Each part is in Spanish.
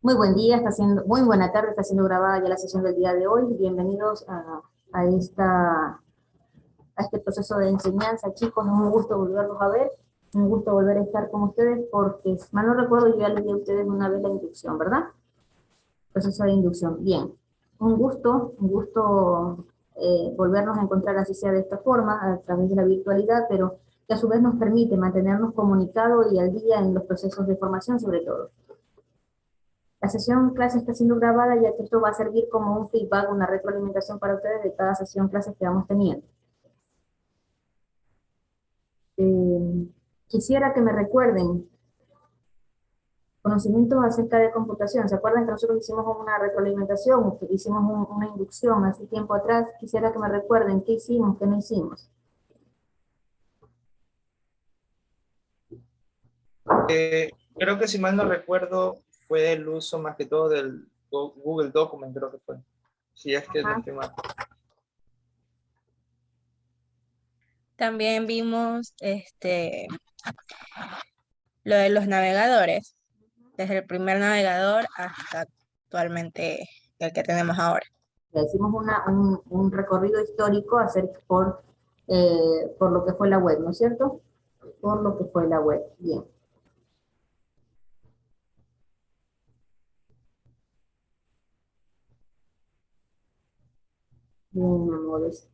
Muy buen día, muy buena tarde, está siendo grabada ya la sesión del día de hoy. Bienvenidos a, a este proceso de enseñanza, chicos. Es un gusto volverlos a ver, un gusto volver a estar con ustedes porque, si mal no recuerdo, yo ya les di a ustedes una vez la inducción, ¿verdad? Proceso de inducción. Bien, un gusto volvernos a encontrar así sea de esta forma, a través de la virtualidad, pero que a su vez nos permite mantenernos comunicados y al día en los procesos de formación sobre todo. La sesión clase está siendo grabada, ya que esto va a servir como un feedback, una retroalimentación para ustedes de cada sesión clase que vamos teniendo. Quisiera que me recuerden conocimientos acerca de computación. ¿Se acuerdan que nosotros hicimos una retroalimentación, que hicimos una inducción hace tiempo atrás? Quisiera que me recuerden qué hicimos, qué no hicimos. Creo que si mal no recuerdo fue el uso más que todo del Google Document, creo que fue. Si es que no estoy mal. También vimos lo de los navegadores, desde el primer navegador hasta actualmente el que tenemos ahora. Ya hicimos un recorrido histórico por lo que fue la web, ¿no es cierto? Por lo que fue la web. Bien. Bien, amores.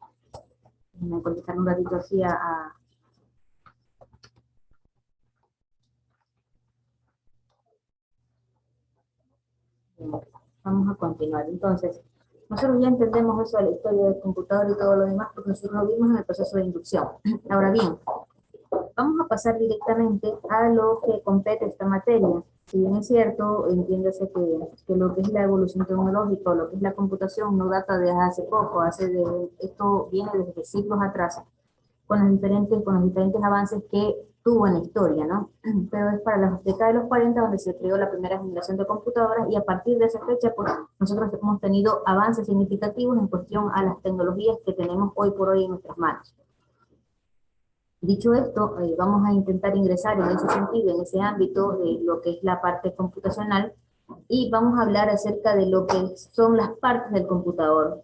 Me voy a contestar un ratito así Vamos a continuar. Entonces, nosotros ya entendemos eso de la historia del computador y todo lo demás, porque nosotros lo vimos en el proceso de inducción. Ahora bien, vamos a pasar directamente a lo que compete esta materia. Si bien es cierto, entiéndase que lo que es la evolución tecnológica o lo que es la computación no data de hace poco, esto viene desde siglos atrás, con los diferentes avances que tuvo en la historia, ¿no? Pero es para la década de los 40 donde se creó la primera generación de computadoras y a partir de esa fecha, pues nosotros hemos tenido avances significativos en cuestión a las tecnologías que tenemos hoy por hoy en nuestras manos. Dicho esto, vamos a intentar ingresar en ese sentido, en ese ámbito de lo que es la parte computacional y vamos a hablar acerca de lo que son las partes del computador.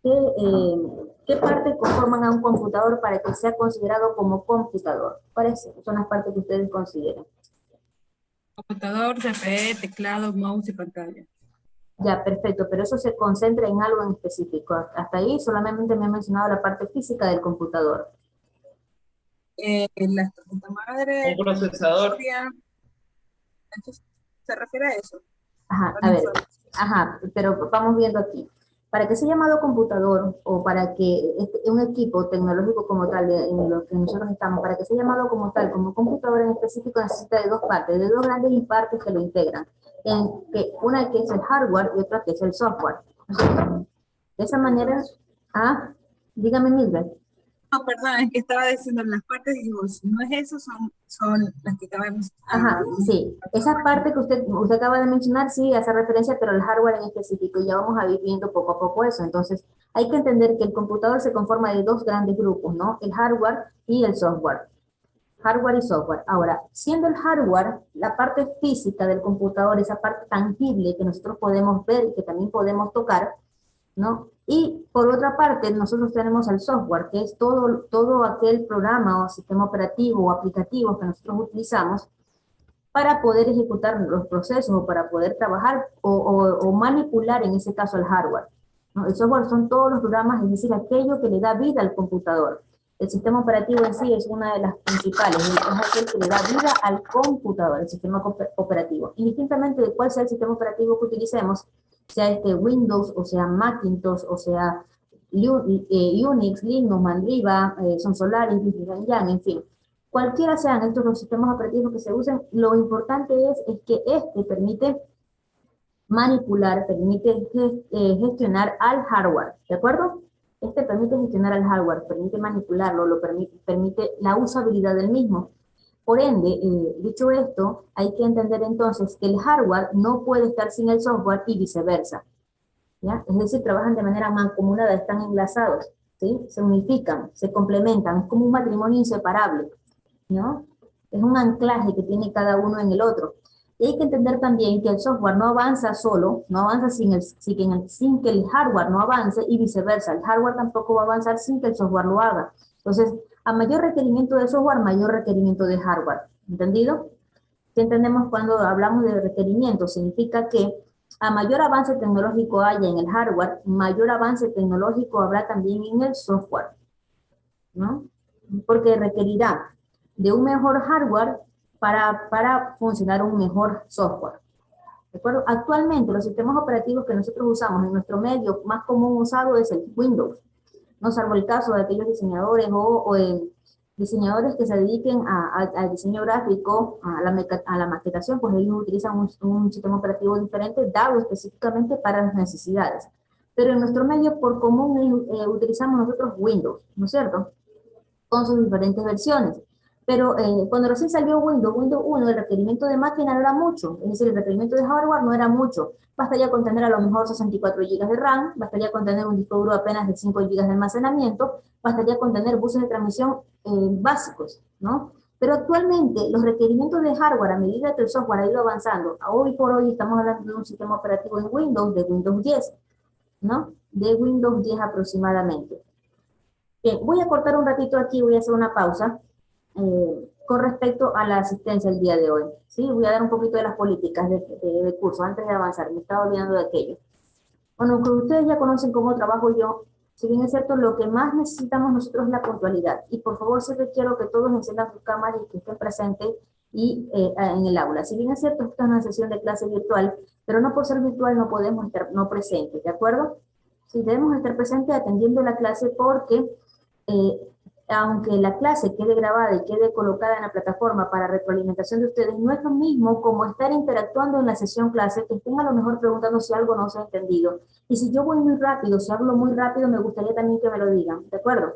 ¿Qué partes conforman a un computador para que sea considerado como computador? ¿Cuáles son las partes que ustedes consideran? Computador, CPU, teclado, mouse y pantalla. Ya, perfecto, pero eso se concentra en algo en específico. Hasta ahí solamente me he mencionado la parte física del computador. La tarjeta madre, Un procesador. memoria. Entonces, ¿se refiere a eso? Ajá, a ver, ajá, pero vamos viendo aquí. Para que sea llamado computador o para que un equipo tecnológico como tal, en lo que nosotros estamos, para que sea llamado como tal, como computador en específico, necesita de dos partes, de dos grandes partes que lo integran. Una que es el hardware y otra que es el software. De esa manera, dígame, Mildred. No, perdón, es que estaba diciendo las partes, digo, si no es eso, son las que acabamos. Ajá, sí. Esa parte que usted acaba de mencionar, sí, hace referencia, pero el hardware en específico, y ya vamos a ir viendo poco a poco eso. Entonces, hay que entender que el computador se conforma de dos grandes grupos, ¿no? El hardware y el software. Hardware y software. Ahora, siendo el hardware la parte física del computador, esa parte tangible que nosotros podemos ver y que también podemos tocar, ¿no? Y por otra parte, nosotros tenemos el software, que es todo aquel programa o sistema operativo o aplicativo que nosotros utilizamos para poder ejecutar los procesos o para poder trabajar o manipular en ese caso el hardware, ¿no? El software son todos los programas, es decir, aquello que le da vida al computador. El sistema operativo en sí es una de las principales, es aquel que le da vida al computador, el sistema operativo. Indistintamente de cuál sea el sistema operativo que utilicemos, sea Windows, o sea Macintosh, o sea Unix, Linux, Mandriva, son Solaris, Debian, en fin. Cualquiera sean estos los sistemas operativos que se usen, lo importante es que este permite manipular, permite gestionar al hardware, ¿de acuerdo? Este permite gestionar al hardware, permite manipularlo, permite la usabilidad del mismo. Por ende, dicho esto, hay que entender entonces que el hardware no puede estar sin el software y viceversa, ¿ya? Es decir, trabajan de manera mancomunada, están enlazados, ¿sí? Se unifican, se complementan, es como un matrimonio inseparable, ¿no? Es un anclaje que tiene cada uno en el otro. Y hay que entender también que el software no avanza solo, no avanza sin que el hardware no avance y viceversa. El hardware tampoco va a avanzar sin que el software lo haga. Entonces, a mayor requerimiento de software, mayor requerimiento de hardware. ¿Entendido? ¿Qué entendemos cuando hablamos de requerimiento? Significa que a mayor avance tecnológico haya en el hardware, mayor avance tecnológico habrá también en el software, ¿no? Porque requerirá de un mejor hardware para funcionar un mejor software. ¿De acuerdo? Actualmente los sistemas operativos que nosotros usamos en nuestro medio más común usado es el Windows, no salvo el caso de aquellos diseñadores o diseñadores que se dediquen al diseño gráfico, a la maquetación, pues ellos utilizan un sistema operativo diferente dado específicamente para las necesidades. Pero en nuestro medio por común utilizamos nosotros Windows, ¿no es cierto? Con sus diferentes versiones. Pero cuando recién salió Windows 1, el requerimiento de máquina no era mucho, es decir, el requerimiento de hardware no era mucho. Bastaría con tener a lo mejor 64 GB de RAM, bastaría con tener un disco duro apenas de 5 GB de almacenamiento, bastaría con tener buses de transmisión básicos, ¿no? Pero actualmente los requerimientos de hardware a medida que el software ha ido avanzando, hoy por hoy estamos hablando de un sistema operativo en Windows, de Windows 10, ¿no? De Windows 10 aproximadamente. Bien, voy a cortar un ratito aquí, voy a hacer una pausa con respecto a la asistencia el día de hoy. ¿Sí? Voy a dar un poquito de las políticas de curso antes de avanzar, me estaba olvidando de aquello. Bueno, como ustedes ya conocen cómo trabajo yo, si bien es cierto, lo que más necesitamos nosotros es la puntualidad. Y por favor, siempre quiero que todos enciendan sus cámaras y que estén presentes en el aula. Si bien es cierto, esta es una sesión de clase virtual, pero no por ser virtual no podemos estar no presentes, ¿de acuerdo? Sí, debemos estar presentes atendiendo la clase porque aunque la clase quede grabada y quede colocada en la plataforma para retroalimentación de ustedes, no es lo mismo como estar interactuando en la sesión clase, que estén a lo mejor preguntando si algo no se ha entendido. Y si yo voy muy rápido, si hablo muy rápido, me gustaría también que me lo digan, ¿de acuerdo?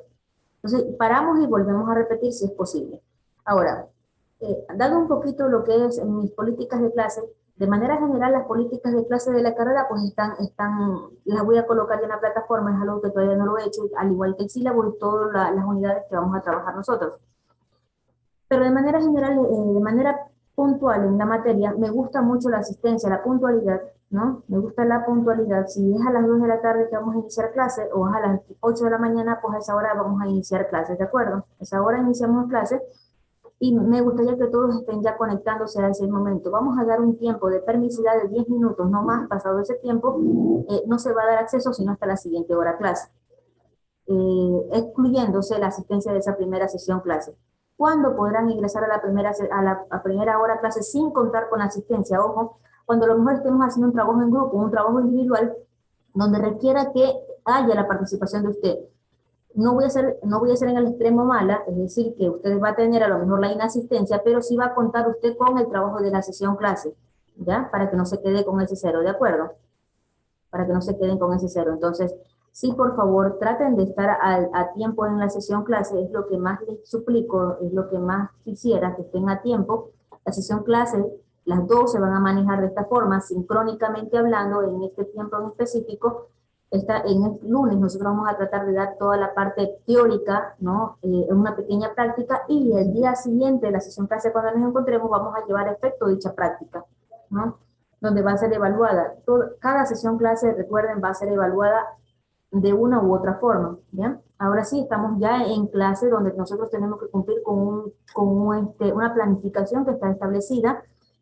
Entonces, paramos y volvemos a repetir si es posible. Ahora, dado un poquito lo que es en mis políticas de clase, de manera general, las políticas de clase de la carrera, pues las voy a colocar ya en la plataforma, es algo que todavía no lo he hecho, al igual que el sílabo y todas las unidades que vamos a trabajar nosotros. Pero de manera general, de manera puntual en la materia, me gusta mucho la asistencia, la puntualidad, ¿no? Me gusta la puntualidad. Si es a las 2 de la tarde que vamos a iniciar clase, o es a las 8 de la mañana, pues a esa hora vamos a iniciar clases, ¿de acuerdo? A esa hora iniciamos clases. Y me gustaría que todos estén ya conectándose a ese momento. Vamos a dar un tiempo de permisividad de 10 minutos, no más. Pasado ese tiempo, no se va a dar acceso sino hasta la siguiente hora clase, excluyéndose la asistencia de esa primera sesión clase. ¿Cuándo podrán ingresar a la primera hora clase sin contar con asistencia? Ojo, cuando a lo mejor estemos haciendo un trabajo en grupo, un trabajo individual, donde requiera que haya la participación de usted. No voy a ser en el extremo mala, es decir, que usted va a tener a lo mejor la inasistencia, pero sí va a contar usted con el trabajo de la sesión clase, ¿ya? Para que no se quede con ese cero, ¿de acuerdo? Para que no se queden con ese cero. Entonces, sí, por favor, traten de estar a tiempo en la sesión clase, es lo que más les suplico, es lo que más quisiera, que estén a tiempo. La sesión clase, las dos se van a manejar de esta forma, sincrónicamente hablando, en este tiempo en específico. En el lunes nosotros vamos a tratar de dar toda la parte teórica, ¿no? En una pequeña práctica, y el día siguiente de la sesión clase, cuando nos encontremos, vamos a llevar a efecto dicha práctica, ¿no? Donde va a ser evaluada. Cada sesión clase, recuerden, va a ser evaluada de una u otra forma, ¿ya? Ahora sí, estamos ya en clase donde nosotros tenemos que cumplir con una planificación que está establecida,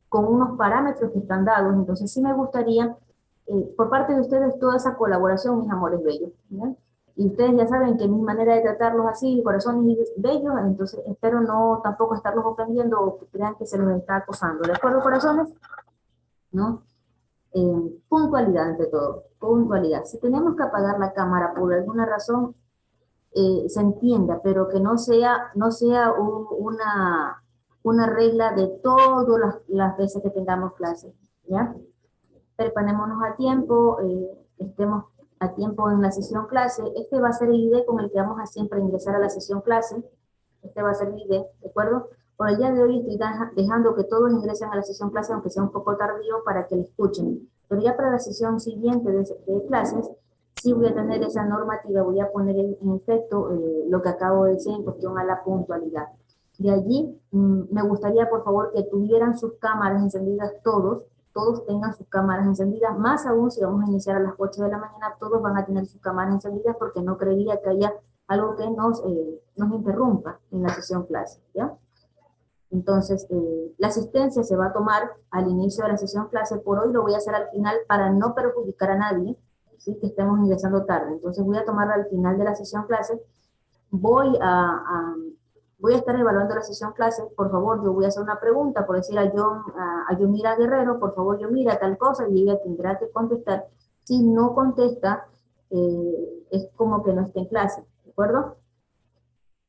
con unos parámetros que están dados. Entonces sí me gustaría por parte de ustedes toda esa colaboración, mis amores bellos, ¿ya? Y ustedes ya saben que mi manera de tratarlos así, corazones bellos, entonces espero no tampoco estarlos ofendiendo o que crean que se los está acosando. ¿De acuerdo, corazones? ¿No? Puntualidad ante todo, puntualidad. Si tenemos que apagar la cámara por alguna razón, se entienda, pero que no sea una regla de todas las veces que tengamos clases, ¿ya? Preparémonos a tiempo, estemos a tiempo en la sesión clase. Este va a ser el ID con el que vamos a siempre ingresar a la sesión clase. Este va a ser el ID, ¿de acuerdo? Por el día de hoy estoy dejando que todos ingresen a la sesión clase, aunque sea un poco tardío, para que la escuchen. Pero ya para la sesión siguiente de clases, sí voy a tener esa normativa, voy a poner en efecto lo que acabo de decir en cuestión a la puntualidad. De allí, me gustaría, por favor, que tuvieran sus cámaras encendidas todos tengan sus cámaras encendidas, más aún si vamos a iniciar a las 8 de la mañana, todos van a tener sus cámaras encendidas porque no creería que haya algo que nos interrumpa en la sesión clase, ¿ya? Entonces, la asistencia se va a tomar al inicio de la sesión clase, por hoy lo voy a hacer al final para no perjudicar a nadie, ¿sí? Que estemos ingresando tarde. Entonces voy a tomarla al final de la sesión clase, voy voy a estar evaluando la sesión clase, por favor, yo voy a hacer una pregunta, por decir a Yomira Guerrero, por favor, Yomira, tal cosa, y ella tendrá que contestar. Si no contesta, es como que no esté en clase, ¿de acuerdo?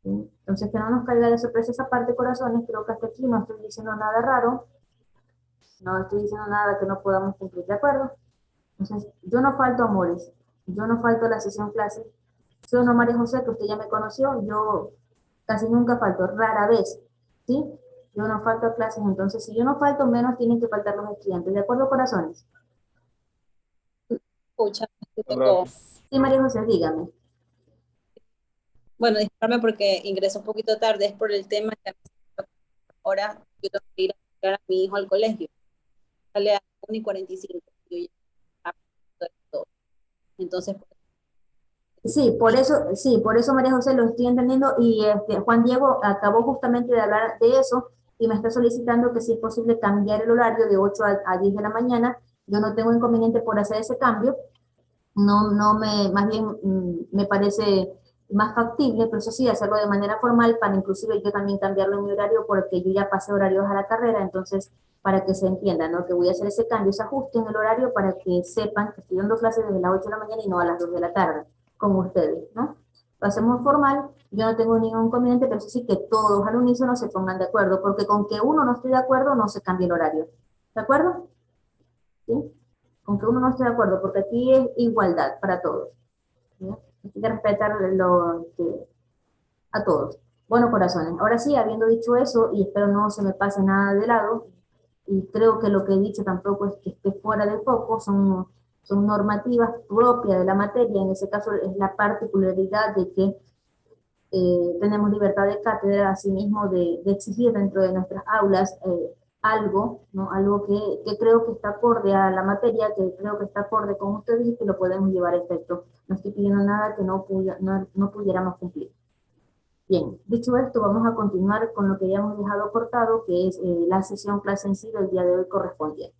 ¿Sí? Entonces, que no nos caiga de sorpresa esa parte, corazones, creo que hasta aquí no estoy diciendo nada raro, no estoy diciendo nada que no podamos cumplir, ¿de acuerdo? Entonces, yo no falto, amores, yo no falto a la sesión clase. Soy una María José, que usted ya me conoció, yo casi nunca falto, rara vez, ¿sí? Yo no falto a clases, entonces si yo no falto, menos tienen que faltar los estudiantes, ¿de acuerdo, corazones? Escucha, yo tengo, Profe. Sí, María José, dígame. bueno, disculparme porque ingresé un poquito tarde, es por el tema que ahora yo tengo que ir a buscar a mi hijo al colegio. Sale a 1:45. Yo ya a todo. Entonces, Sí, por eso María José lo estoy entendiendo y Juan Diego acabó justamente de hablar de eso y me está solicitando que si es posible cambiar el horario de 8 a 10 de la mañana. Yo no tengo inconveniente por hacer ese cambio, más bien me parece más factible, pero eso sí, hacerlo de manera formal para inclusive yo también cambiarlo en mi horario porque yo ya pasé horarios a la carrera, entonces para que se entienda, ¿no? Que voy a hacer ese cambio, ese ajuste en el horario para que sepan que estoy dando clases desde las 8 de la mañana y no a las 2 de la tarde, como ustedes, ¿no? Lo hacemos formal, yo no tengo ningún inconveniente, pero eso sí que todos al unísono se pongan de acuerdo, porque con que uno no esté de acuerdo no se cambia el horario, ¿de acuerdo? ¿Sí? Aunque uno no esté de acuerdo, porque aquí es igualdad para todos. ¿Sí? Hay que respetar a todos. Bueno, corazones, ahora sí, habiendo dicho eso, y espero no se me pase nada de lado, y creo que lo que he dicho tampoco es que esté fuera de foco, son normativas propias de la materia, en ese caso es la particularidad de que tenemos libertad de cátedra, asimismo de exigir dentro de nuestras aulas algo, ¿no? Algo que creo que está acorde a la materia, que creo que está acorde con ustedes y que lo podemos llevar a efecto. No estoy pidiendo nada que no pudiéramos cumplir. Bien, dicho esto, vamos a continuar con lo que ya hemos dejado cortado, que es la sesión clase en sí del día de hoy correspondiente.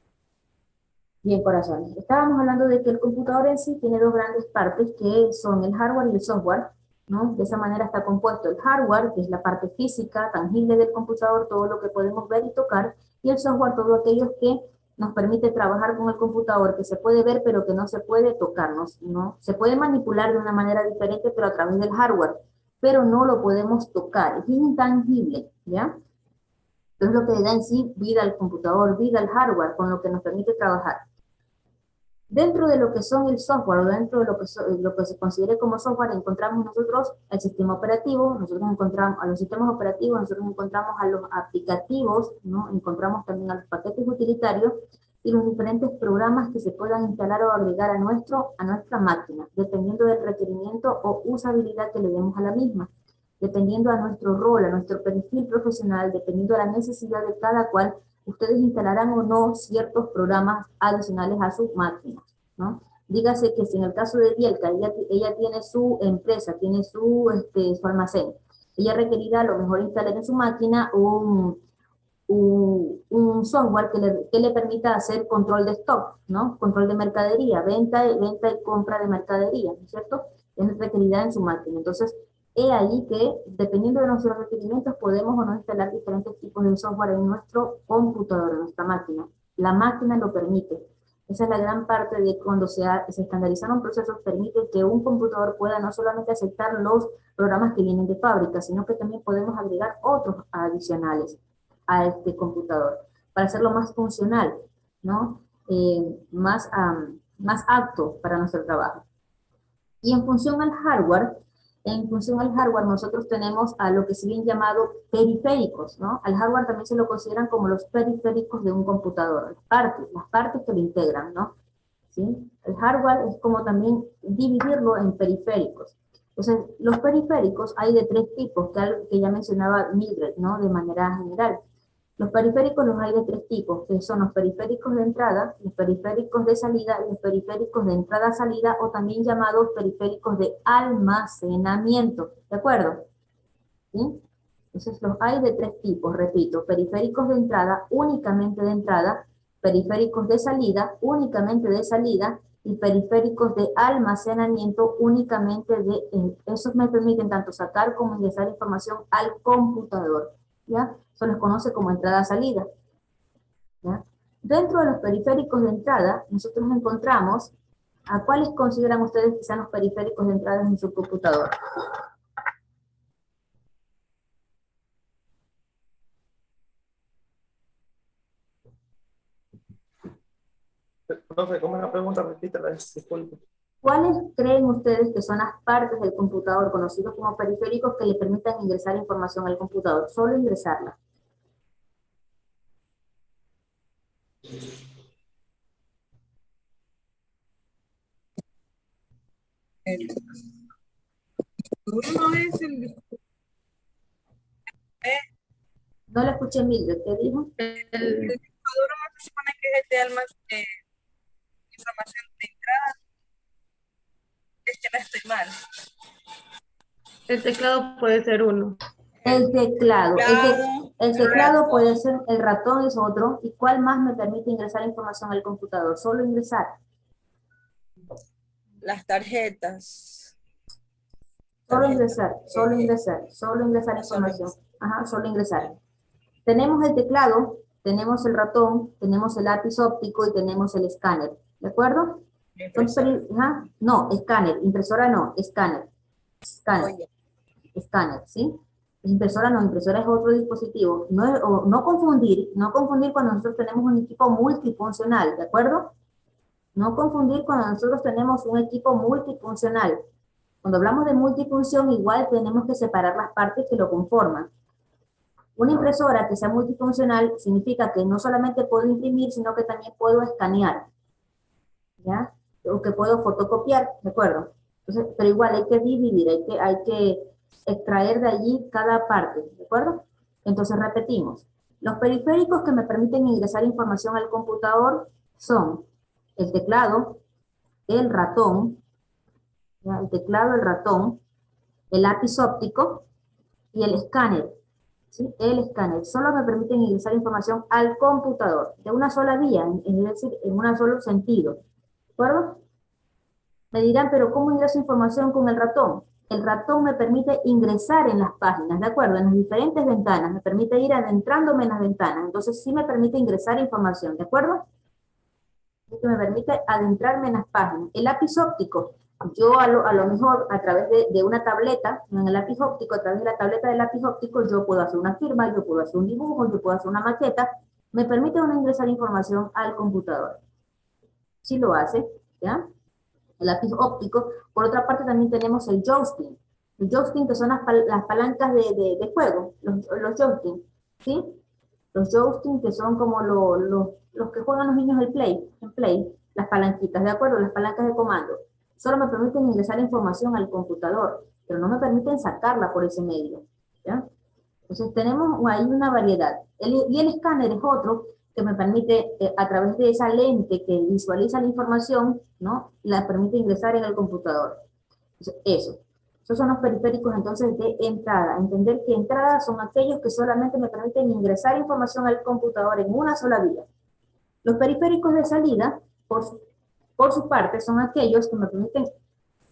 Bien, corazones, estábamos hablando de que el computador en sí tiene dos grandes partes, que son el hardware y el software, ¿no? De esa manera está compuesto el hardware, que es la parte física, tangible del computador, todo lo que podemos ver y tocar, y el software, todo aquello que nos permite trabajar con el computador, que se puede ver, pero que no se puede tocar, ¿no? Se puede manipular de una manera diferente, pero a través del hardware, pero no lo podemos tocar, es intangible, ¿ya? Entonces lo que le da en sí vida al computador, vida al hardware, con lo que nos permite trabajar. Dentro de lo que son el software, o dentro de lo que se considere como software, encontramos nosotros el sistema operativo, nosotros encontramos a los sistemas operativos, nosotros encontramos a los aplicativos, ¿no? Encontramos también a los paquetes utilitarios y los diferentes programas que se puedan instalar o agregar a nuestra máquina, dependiendo del requerimiento o usabilidad que le demos a la misma, dependiendo a nuestro rol, a nuestro perfil profesional, dependiendo a la necesidad de cada cual. Ustedes instalarán o no ciertos programas adicionales a sus máquinas, ¿no? Dígase que si en el caso de Bielka, ella tiene su empresa, tiene su almacén, ella requerirá a lo mejor instalar en su máquina un software que le permita hacer control de stock, ¿no? Control de mercadería, venta y compra de mercadería, ¿no es cierto? Es requerida en su máquina. Entonces, he ahí que, dependiendo de nuestros requerimientos, podemos o no instalar diferentes tipos de software en nuestro computador, en nuestra máquina. La máquina lo permite. Esa es la gran parte de cuando se estandarizaron procesos, permite que un computador pueda no solamente aceptar los programas que vienen de fábrica, sino que también podemos agregar otros adicionales a este computador para hacerlo más funcional, ¿no? Más apto para nuestro trabajo. Y en función al hardware nosotros tenemos a lo que se bien llamado periféricos, ¿no? Al hardware también se lo consideran como los periféricos de un computador, las partes que lo integran, ¿no? ¿Sí? El hardware es como también dividirlo en periféricos. Entonces, los periféricos hay de tres tipos, que ya mencionaba Mildred, ¿no? De manera general. Los periféricos los hay de tres tipos, que son los periféricos de entrada, los periféricos de salida y los periféricos de entrada-salida, o también llamados periféricos de almacenamiento, ¿de acuerdo? ¿Sí? Entonces los hay de tres tipos, repito, periféricos de entrada, únicamente de entrada, periféricos de salida, únicamente de salida, y periféricos de almacenamiento, únicamente de, esos me permiten tanto sacar como ingresar información al computador, ¿ya? Se les conoce como entrada-salida, ¿ya? Dentro de los periféricos de entrada, nosotros encontramos, ¿a cuáles consideran ustedes que sean los periféricos de entrada en su computador? Profe, ¿cómo es la pregunta? Repítela, disculpe. ¿Cuáles creen ustedes que son las partes del computador conocidos como periféricos que le permitan ingresar información al computador? Solo ingresarla. Uno es el No le escuché, Mildred, ¿qué dijo? disco duro, no se supone que es el de información de entrada. Es que no estoy mal. El teclado puede ser uno. El teclado. Teclado, El teclado ratón. puede ser, el ratón es otro. ¿Y cuál más me permite ingresar información al computador? Solo ingresar. Las tarjetas. Solo Tarjeta. ingresar, solo ingresar, solo ingresar Solo información. Ajá, solo ingresar. Tenemos el teclado, tenemos el ratón, tenemos el lápiz óptico y tenemos el escáner. ¿De acuerdo? Ajá, no, escáner, impresora no, escáner. Escáner, Oye, escáner, ¿sí? Impresora no, impresora es otro dispositivo. No confundir cuando nosotros tenemos un equipo multifuncional, ¿de acuerdo? No confundir cuando nosotros tenemos un equipo multifuncional. Cuando hablamos de multifunción, igual tenemos que separar las partes que lo conforman. Una impresora que sea multifuncional significa que no solamente puedo imprimir, sino que también puedo escanear, ¿ya? O que puedo fotocopiar, ¿de acuerdo? Entonces, pero igual hay que dividir, hay que extraer de allí cada parte, ¿de acuerdo? Entonces repetimos. Los periféricos que me permiten ingresar información al computador son el teclado, el ratón, ¿ya? El teclado, el ratón, el lápiz óptico y el escáner. ¿Sí? El escáner solo me permiten ingresar información al computador, de una sola vía, es decir, en un solo sentido. ¿De acuerdo? Me dirán, pero ¿cómo ingreso información con el ratón? El ratón me permite ingresar en las páginas, ¿de acuerdo? En las diferentes ventanas, me permite ir adentrándome en las ventanas, entonces sí me permite ingresar información, ¿de acuerdo? Que me permite adentrarme en las páginas. El lápiz óptico, yo a lo mejor a través de una tableta, en el lápiz óptico, a través de la tableta del lápiz óptico, yo puedo hacer una firma, yo puedo hacer un dibujo, yo puedo hacer una maqueta, me permite uno ingresar información al computador. Sí lo hace, ¿ya? El lápiz óptico. Por otra parte también tenemos el joystick. El joystick que son las palancas de juego, los joystick, ¿sí? Los joystick que son como los que juegan los niños en Play, las palanquitas, ¿de acuerdo? Las palancas de comando. Solo me permiten ingresar información al computador, pero no me permiten sacarla por ese medio, ¿ya? Entonces tenemos ahí una variedad. Y el escáner es otro que me permite, a través de esa lente que visualiza la información, ¿no? La permite ingresar en el computador. Entonces, esos son los periféricos entonces de entrada. Entender que entrada son aquellos que solamente me permiten ingresar información al computador en una sola vía. Los periféricos de salida, por su parte, son aquellos que me permiten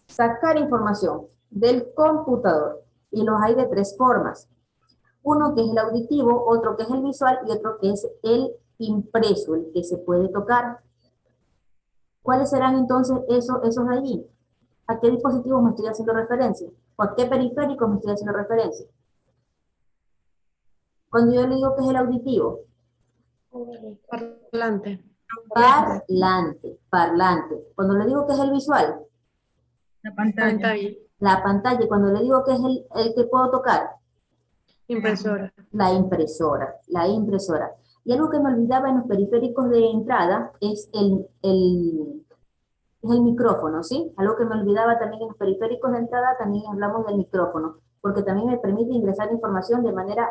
sacar información del computador. Y los hay de tres formas. Uno que es el auditivo, otro que es el visual y otro que es el impreso, el que se puede tocar. ¿Cuáles serán entonces esos de allí? ¿A qué dispositivos me estoy haciendo referencia? ¿O a qué periféricos me estoy haciendo referencia? Cuando yo le digo que es el auditivo. Parlante. Parlante. Cuando le digo que es el visual. la pantalla. La pantalla. Cuando le digo que es el que puedo tocar. Impresora. La impresora. Y algo que me olvidaba en los periféricos de entrada es es el micrófono, ¿sí? Algo que me olvidaba también en los periféricos de entrada, también hablamos del micrófono, porque también me permite ingresar información de manera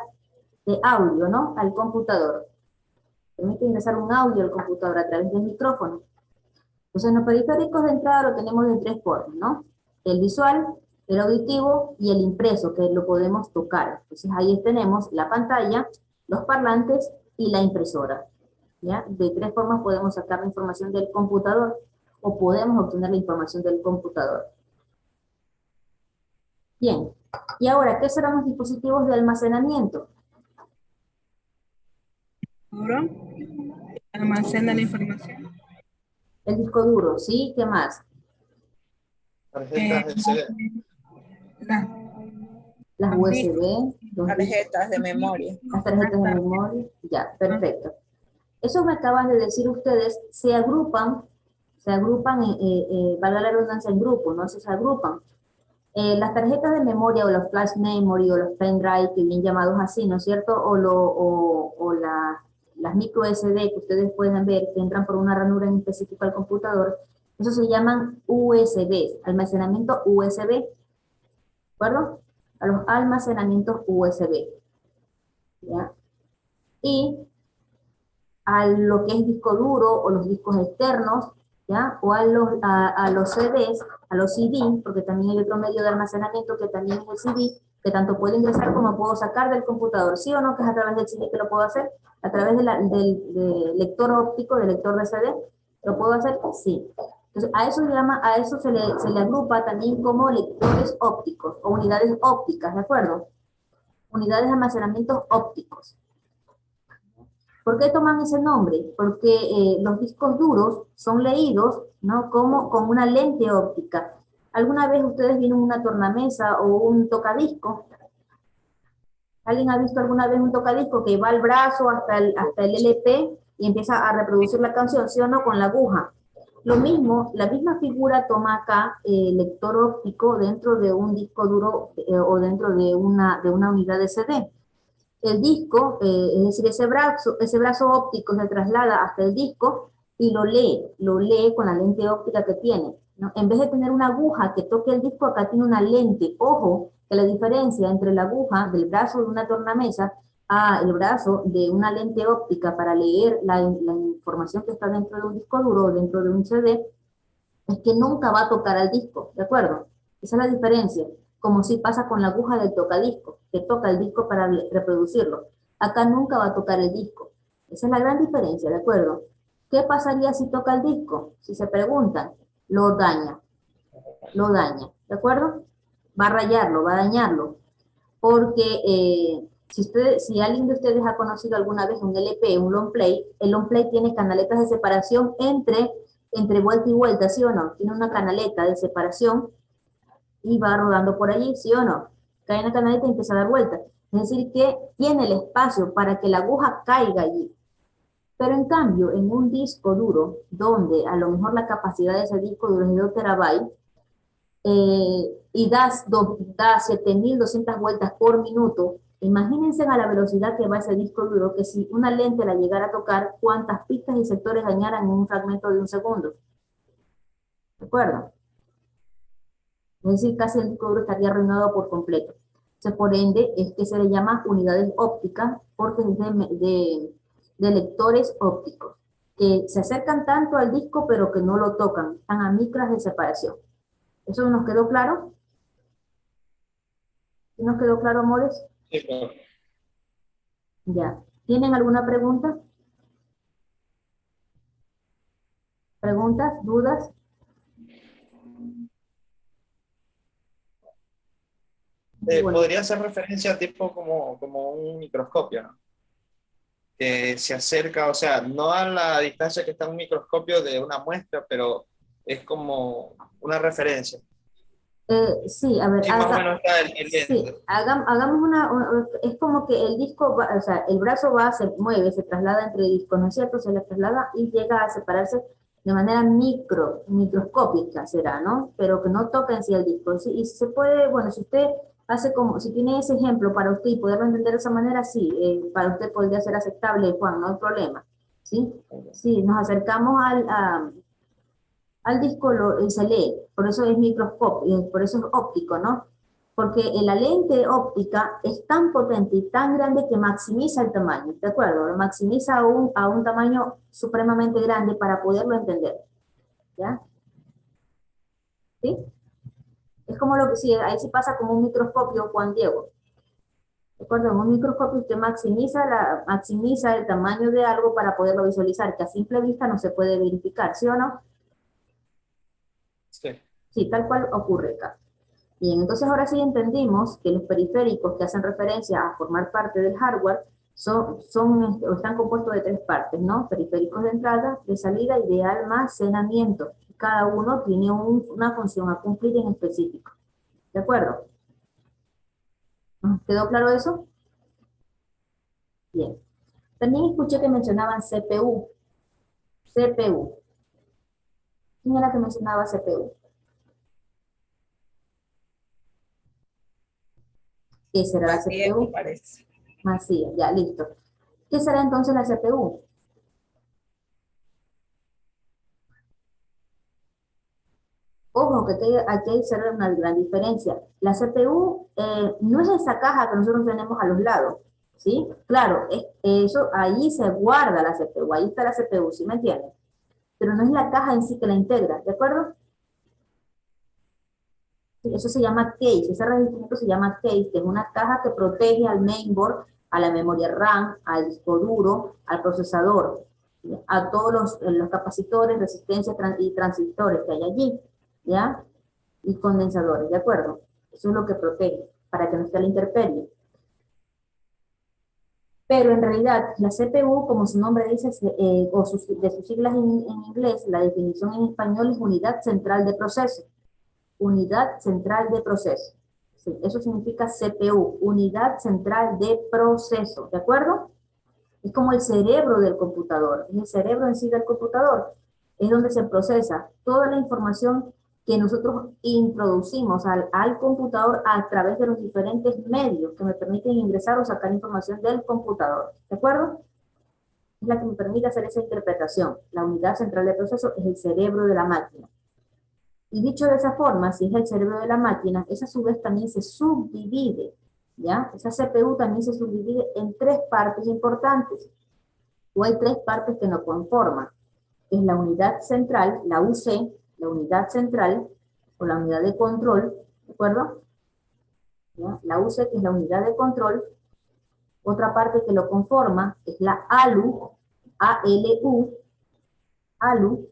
de audio, ¿no? Al computador. Permite ingresar un audio al computador a través del micrófono. Entonces, en los periféricos de entrada lo tenemos de tres formas, ¿no? El visual, el auditivo y el impreso, que lo podemos tocar. Entonces, ahí tenemos la pantalla, los parlantes y la impresora. ¿Ya? De tres formas podemos sacar la información del computador o podemos obtener la información del computador. Bien, y ahora, ¿qué serán los dispositivos de almacenamiento? Duro, almacena la información. El disco duro, ¿sí? ¿Qué más? Tarjetas de CD. La- Las Los USB, Tarjetas de memoria. las tarjetas de memoria, ya, perfecto. Eso me acaban de decir ustedes, se agrupan, valga la redundancia, en grupos, ¿no? Se agrupan. Las tarjetas de memoria o los flash memory o los pendrive, que bien llamados así, ¿no es cierto? Las micro SD que ustedes pueden ver que entran por una ranura en específico al computador, eso se llaman USB, almacenamiento USB, ¿de acuerdo? A los almacenamientos USB, ¿ya? Y a lo que es disco duro o los discos externos, ¿ya? O a los CDs, a los CD, porque también hay otro medio de almacenamiento que también es el CD, que tanto puedo ingresar como puedo sacar del computador, ¿sí o no? Que es a través del CD que lo puedo hacer, a través del lector óptico, del lector de CD, ¿lo puedo hacer? Sí. Entonces, a eso se le agrupa también como lectores ópticos o unidades ópticas, ¿de acuerdo? Unidades de almacenamiento ópticos. ¿Por qué toman ese nombre? Porque los discos duros son leídos, ¿no? Como con una lente óptica. ¿Alguna vez ustedes vieron una tornamesa o un tocadisco? ¿Alguien ha visto alguna vez un tocadisco que va al brazo hasta el LP y empieza a reproducir la canción, sí o no, con la aguja? Lo mismo, la misma figura toma acá el lector óptico dentro de un disco duro o dentro de una unidad de CD. El disco, es decir, ese brazo óptico se traslada hasta el disco y lo lee con la lente óptica que tiene, ¿no? En vez de tener una aguja que toque el disco, acá tiene una lente. Ojo, que la diferencia entre la aguja del brazo de una tornamesa a el brazo de una lente óptica para leer la información que está dentro de un disco duro o dentro de un CD, es que nunca va a tocar al disco, ¿de acuerdo? Esa es la diferencia, como si pasa con la aguja del tocadisco, que toca el disco para reproducirlo. Acá nunca va a tocar el disco. Esa es la gran diferencia, ¿de acuerdo? ¿Qué pasaría si toca el disco? Si se preguntan, lo daña, ¿de acuerdo? Va a rayarlo, va a dañarlo, porque si alguien de ustedes ha conocido alguna vez un LP, un long play, el long play tiene canaletas de separación entre vuelta y vuelta, ¿sí o no? Tiene una canaleta de separación y va rodando por allí, ¿sí o no? Cae en la canaleta y empieza a dar vueltas. Es decir, que tiene el espacio para que la aguja caiga allí. Pero en cambio, en un disco duro, donde a lo mejor la capacidad de ese disco duro es de 2 terabytes, y da 7.200 vueltas por minuto, imagínense a la velocidad que va ese disco duro, que si una lente la llegara a tocar, cuántas pistas y sectores dañaran en un fragmento de un segundo. ¿De acuerdo? Es decir, casi el disco duro estaría arruinado por completo. Entonces, por ende, es que se le llama unidades ópticas, porque es de lectores ópticos, que se acercan tanto al disco, pero que no lo tocan, están a micras de separación. ¿Eso nos quedó claro? ¿Sí nos quedó claro, amores? Sí, claro. Ya. ¿Tienen alguna pregunta? ¿Preguntas? ¿Dudas? Bueno, Podría hacer referencia tipo como un microscopio, ¿no? Que se acerca, o sea, no a la distancia que está un microscopio de una muestra, pero es como una referencia. sí, a ver, Sí, más o menos está el sí, lente. hagamos es como que el disco va, o sea, el brazo va, se mueve, se traslada entre discos, ¿no es cierto? Se le traslada y llega a separarse de manera microscópica será, ¿no? Pero que no toca en sí el disco. Sí, y se puede, bueno, si usted hace como, si tiene ese ejemplo para usted y poderlo entender de esa manera, sí, para usted podría ser aceptable, Juan, no hay problema, ¿sí? Sí, nos acercamos al disco se lee, por eso es microscopio, por eso es óptico, ¿no? Porque la lente óptica es tan potente y tan grande que maximiza el tamaño, ¿de acuerdo? Lo maximiza a un tamaño supremamente grande para poderlo entender, ¿ya? ¿Sí? Es como lo que sí, ahí sí pasa como un microscopio, Juan Diego. ¿De acuerdo? En un microscopio usted maximiza el tamaño de algo para poderlo visualizar, que a simple vista no se puede verificar, ¿sí o no? Sí. Sí, tal cual ocurre acá. Bien, entonces ahora sí entendimos que los periféricos que hacen referencia a formar parte del hardware están compuestos de tres partes, ¿no? Periféricos de entrada, de salida y de almacenamiento. Cada uno tiene una función a cumplir en específico. ¿De acuerdo? ¿Nos quedó claro eso? Bien. También escuché que mencionaban CPU. CPU. ¿Quién era que mencionaba CPU? ¿Qué será la Matías, me CPU? parece. Macías, ya, listo. ¿Qué será entonces la CPU? Ojo, que aquí hay que hacer una gran diferencia. La CPU no es esa caja que nosotros tenemos a los lados, ¿sí? Claro, eso, ahí se guarda la CPU, ahí está la CPU, ¿sí me entienden? Pero no es la caja en sí que la integra, ¿de acuerdo? Sí, eso se llama case, ese revestimiento se llama case, que es una caja que protege al mainboard, a la memoria RAM, al disco duro, al procesador, ¿sí? A todos los capacitores, resistencias y transistores que hay allí, ¿ya? Y condensadores, ¿de acuerdo? Eso es lo que protege, para que no esté la intemperie. Pero en realidad, la CPU, como su nombre dice, de sus siglas en inglés, la definición en español es unidad central de proceso. Unidad central de proceso. Sí, eso significa CPU, unidad central de proceso, ¿de acuerdo? Es como el cerebro del computador, es el cerebro en sí del computador, es donde se procesa toda la información que nosotros introducimos al computador a través de los diferentes medios que me permiten ingresar o sacar información del computador, ¿de acuerdo? Es la que me permite hacer esa interpretación. La unidad central de proceso es el cerebro de la máquina. Y dicho de esa forma, si es el cerebro de la máquina, esa a su vez también se subdivide, ¿ya? Esa CPU también se subdivide en tres partes importantes, o hay tres partes que nos conforman, que es la unidad central, la UC, la unidad central, o la unidad de control, ¿de acuerdo? ¿Ya? La UC, que es la unidad de control. Otra parte que lo conforma es la ALU, ALU, ALU,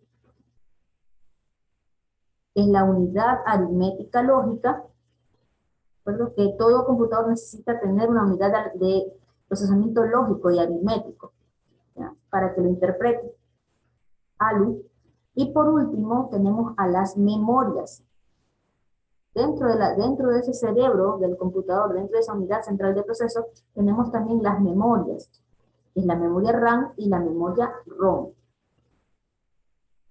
que es la unidad aritmética lógica, ¿de que todo computador necesita tener una unidad de procesamiento lógico y aritmético, ¿ya? Para que lo interprete. ALU. Y por último tenemos a las memorias. Dentro de ese cerebro del computador, dentro de esa unidad central de proceso, tenemos también las memorias. Es la memoria RAM y la memoria ROM.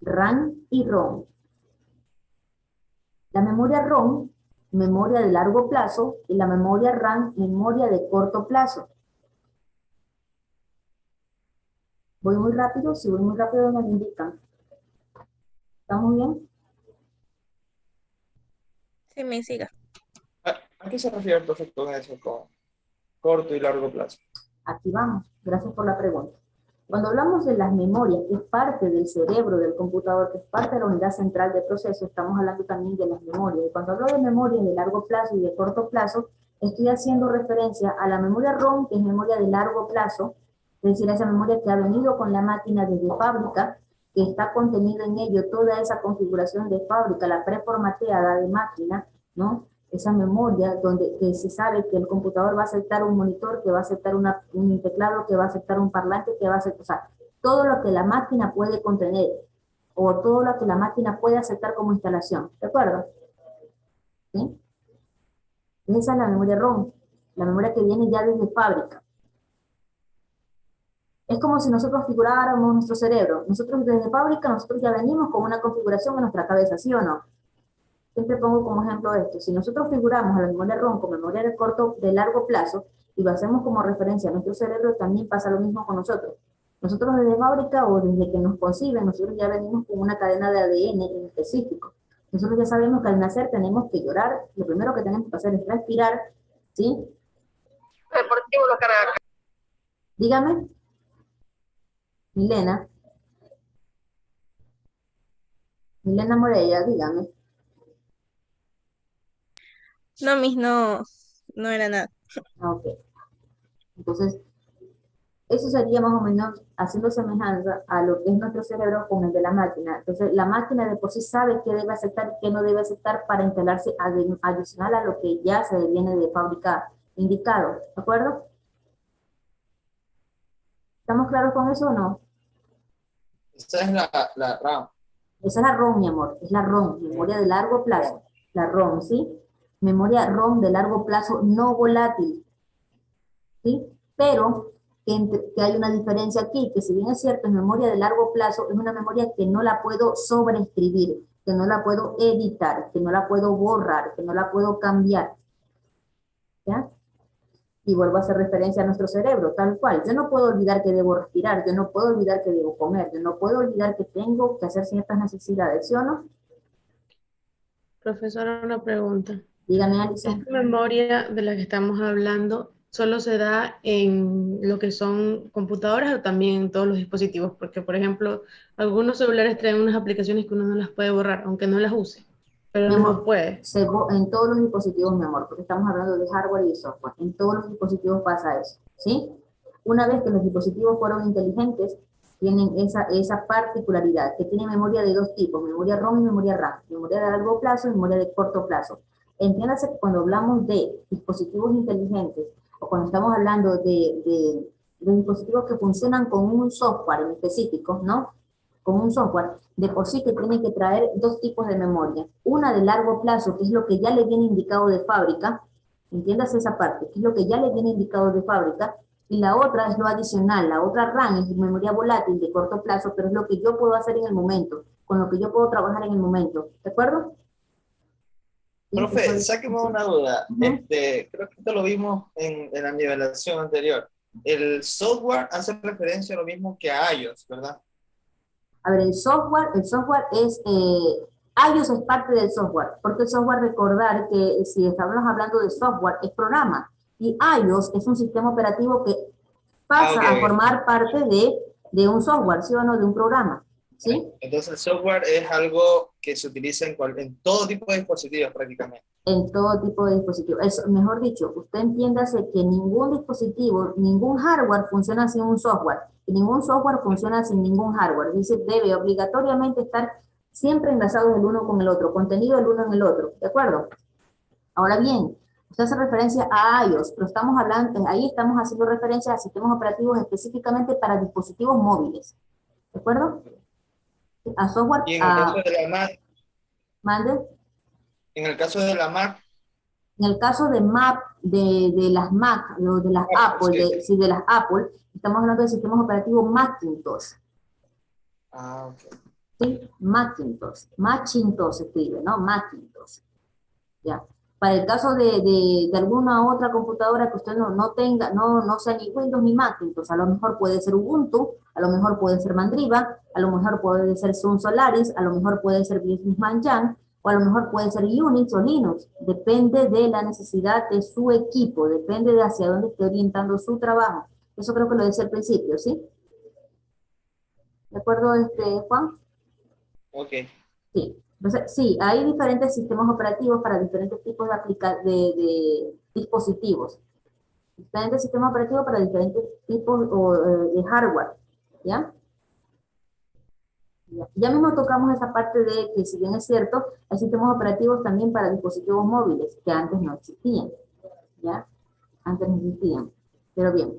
RAM y ROM. La memoria ROM, memoria de largo plazo, y la memoria RAM, memoria de corto plazo. ¿Voy muy rápido? Si voy muy rápido me lo indican. ¿Estamos bien? Sí, me siga. ¿A qué se refiere el profesor con eso, con corto y largo plazo? Aquí vamos. Gracias por la pregunta. Cuando hablamos de las memorias, que es parte del cerebro del computador, que es parte de la unidad central de proceso, estamos hablando también de las memorias. Y cuando hablo de memorias de largo plazo y de corto plazo, estoy haciendo referencia a la memoria ROM, que es memoria de largo plazo, es decir, esa memoria que ha venido con la máquina desde fábrica, que está contenido en ello toda esa configuración de fábrica, la preformateada de máquina, ¿no? Esa memoria donde que se sabe que el computador va a aceptar un monitor, que va a aceptar un teclado, que va a aceptar un parlante, que va a aceptar, o sea, todo lo que la máquina puede contener, o todo lo que la máquina puede aceptar como instalación, ¿de acuerdo? ¿Sí? Esa es la memoria ROM, la memoria que viene ya desde fábrica. Es como si nosotros figuráramos nuestro cerebro. Nosotros desde fábrica, nosotros ya venimos con una configuración en nuestra cabeza, ¿sí o no? Siempre pongo como ejemplo esto. Si nosotros figuramos a la memoria ROM como memoria de largo plazo, y lo hacemos como referencia a nuestro cerebro, también pasa lo mismo con nosotros. Nosotros desde fábrica o desde que nos conciben, nosotros ya venimos con una cadena de ADN en específico. Nosotros ya sabemos que al nacer tenemos que llorar, lo primero que tenemos que hacer es respirar, ¿sí? Deportivo Los Caracas. Dígame, Milena, Milena Morella, dígame. No, no era nada. Ah, ok, entonces, eso sería más o menos haciendo semejanza a lo que es nuestro cerebro con el de la máquina. Entonces, la máquina de por sí sabe qué debe aceptar y qué no debe aceptar para instalarse adicional a lo que ya se viene de fábrica indicado, ¿de acuerdo? ¿Estamos claros con eso o no? Esa es la RAM. Esa es la ROM, mi amor, es la ROM, memoria de largo plazo, la ROM, ¿sí? Memoria ROM de largo plazo no volátil, ¿sí? Pero que hay una diferencia aquí, que si bien es cierto, es memoria de largo plazo, es una memoria que no la puedo sobreescribir, que no la puedo editar, que no la puedo borrar, que no la puedo cambiar, ¿ya? Y vuelvo a hacer referencia a nuestro cerebro, tal cual. Yo no puedo olvidar que debo respirar, yo no puedo olvidar que debo comer, yo no puedo olvidar que tengo que hacer ciertas necesidades, ¿sí o no? Profesora, una pregunta. Dígame, Alison. ¿Esta memoria de la que estamos hablando solo se da en lo que son computadoras o también en todos los dispositivos? Porque, por ejemplo, algunos celulares traen unas aplicaciones que uno no las puede borrar, aunque no las use, pero Mi no amor, puede. en todos los dispositivos, mi amor, porque estamos hablando de hardware y de software. En todos los dispositivos pasa eso, ¿sí? Una vez que los dispositivos fueron inteligentes, tienen esa particularidad, que tienen memoria de dos tipos, memoria ROM y memoria RAM, memoria de largo plazo y memoria de corto plazo. Entiéndase que cuando hablamos de dispositivos inteligentes, o cuando estamos hablando de dispositivos que funcionan con un software en específico, ¿no? Con un software, de por sí que tiene que traer dos tipos de memoria. Una de largo plazo, que es lo que ya le viene indicado de fábrica, entiéndase esa parte, que es lo que ya le viene indicado de fábrica, y la otra es lo adicional, la otra RAM es memoria volátil de corto plazo, pero es lo que yo puedo hacer en el momento, con lo que yo puedo trabajar en el momento, ¿de acuerdo? Profe, sáqueme una duda. Ujú. Creo que esto lo vimos en la nivelación anterior. El software hace referencia a lo mismo que a iOS, ¿verdad? A ver, el software es, iOS es parte del software, porque el software, recordar que si estamos hablando de software, es programa, y iOS es un sistema operativo que Ah, ok, pasa a ok. formar parte de un software, ¿sí o no? De un programa, ¿sí? Entonces el software es algo que se utiliza en todo tipo de dispositivos prácticamente. En todo tipo de dispositivos. Mejor dicho, usted entiéndase que ningún dispositivo, ningún hardware funciona sin un software, y ningún software funciona sin ningún hardware. Dice, debe obligatoriamente estar siempre enlazados el uno con el otro, contenido el uno en el otro, ¿de acuerdo? Ahora bien, usted hace referencia a iOS, pero estamos hablando, ahí estamos haciendo referencia a sistemas operativos específicamente para dispositivos móviles, ¿de acuerdo? A software, Y en el caso a, de la Mac, mande. en el caso de la Mac, En el caso de Mac, de las Mac, o de las Apple, sí. sí, de las Apple, estamos hablando de sistemas operativos Macintosh, Ah, ok. ¿sí? Macintosh se escribe, ¿no? Macintosh, ¿ya? Para el caso de alguna otra computadora que usted no tenga, no sea ni Windows ni Macintosh, a lo mejor puede ser Ubuntu, a lo mejor puede ser Mandriva, a lo mejor puede ser Sun Solaris, a lo mejor puede ser Business Manjang, o a lo mejor puede ser Unix o Linux, depende de la necesidad de su equipo, depende de hacia dónde esté orientando su trabajo. Eso creo que lo decía al principio, ¿sí? ¿De acuerdo, Juan? Ok. Sí. Entonces, sí, hay diferentes sistemas operativos para diferentes tipos de dispositivos. Diferentes sistemas operativos para diferentes tipos de hardware, ¿ya? Ya mismo tocamos esa parte de que, si bien es cierto, hay sistemas operativos también para dispositivos móviles, que antes no existían, ¿ya? Antes no existían. Pero bien,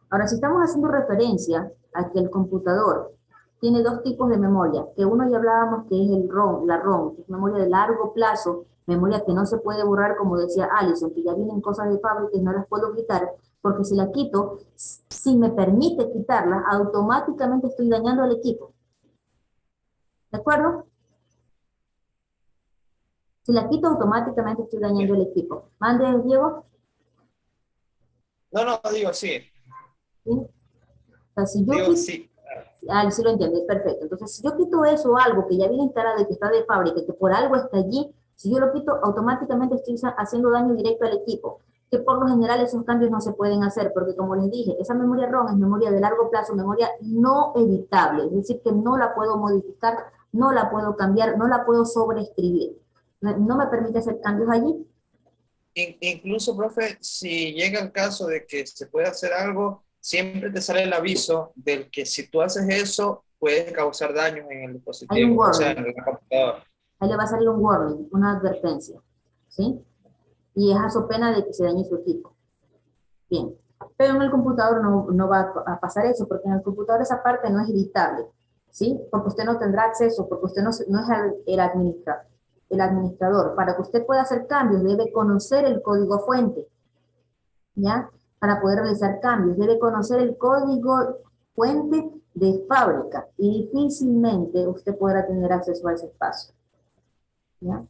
ahora si estamos haciendo referencia a que el computador tiene dos tipos de memoria, que uno ya hablábamos que es el ROM, la ROM, que es memoria de largo plazo, memoria que no se puede borrar, como decía Alison, que ya vienen cosas de fábrica y no las puedo quitar, porque si la quito, si me permite quitarla, automáticamente estoy dañando al equipo. ¿De acuerdo? Si la quito, automáticamente estoy dañando el equipo. Mande, Diego. No, digo, sí. ¿Sí? sea, si yo Digo, quito, sí, sí lo entiendes, perfecto. Entonces, si yo quito eso, algo que ya viene instalado y que está de fábrica, que por algo está allí, si yo lo quito, automáticamente estoy haciendo daño directo al equipo, que por lo general esos cambios no se pueden hacer, porque como les dije, esa memoria ROM es memoria de largo plazo, memoria no editable, es decir, que no la puedo modificar, no la puedo cambiar, no la puedo sobreescribir. No me permite hacer cambios allí. incluso, profe, si llega el caso de que se puede hacer algo, siempre te sale el aviso del que si tú haces eso, puedes causar daños en el Hay un dispositivo, o sea, warning, en la computadora. ahí le va a salir un warning, una advertencia, ¿sí? Y es a su pena de que se dañe su equipo. Bien, pero en el computador no va a pasar eso, porque en el computador esa parte no es editable, ¿sí? Porque usted no tendrá acceso, porque usted no es el administrador. Para que usted pueda hacer cambios, debe conocer el código fuente, ¿ya? Para poder realizar cambios, debe conocer el código fuente de fábrica, y difícilmente usted podrá tener acceso a ese espacio, ¿ya?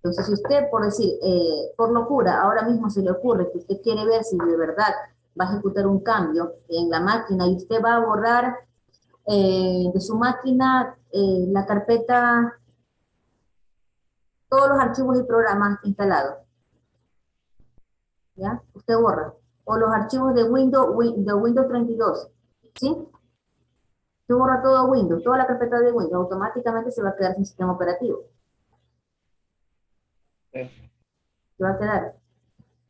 Entonces, si usted, por decir, por locura, ahora mismo se le ocurre que usted quiere ver si de verdad va a ejecutar un cambio en la máquina y usted va a borrar de su máquina la carpeta, todos los archivos y programas instalados, ¿ya? Usted borra. O los archivos de Windows 32, ¿sí? Usted borra todo Windows, toda la carpeta de Windows, automáticamente se va a quedar sin sistema operativo. Se va a quedar.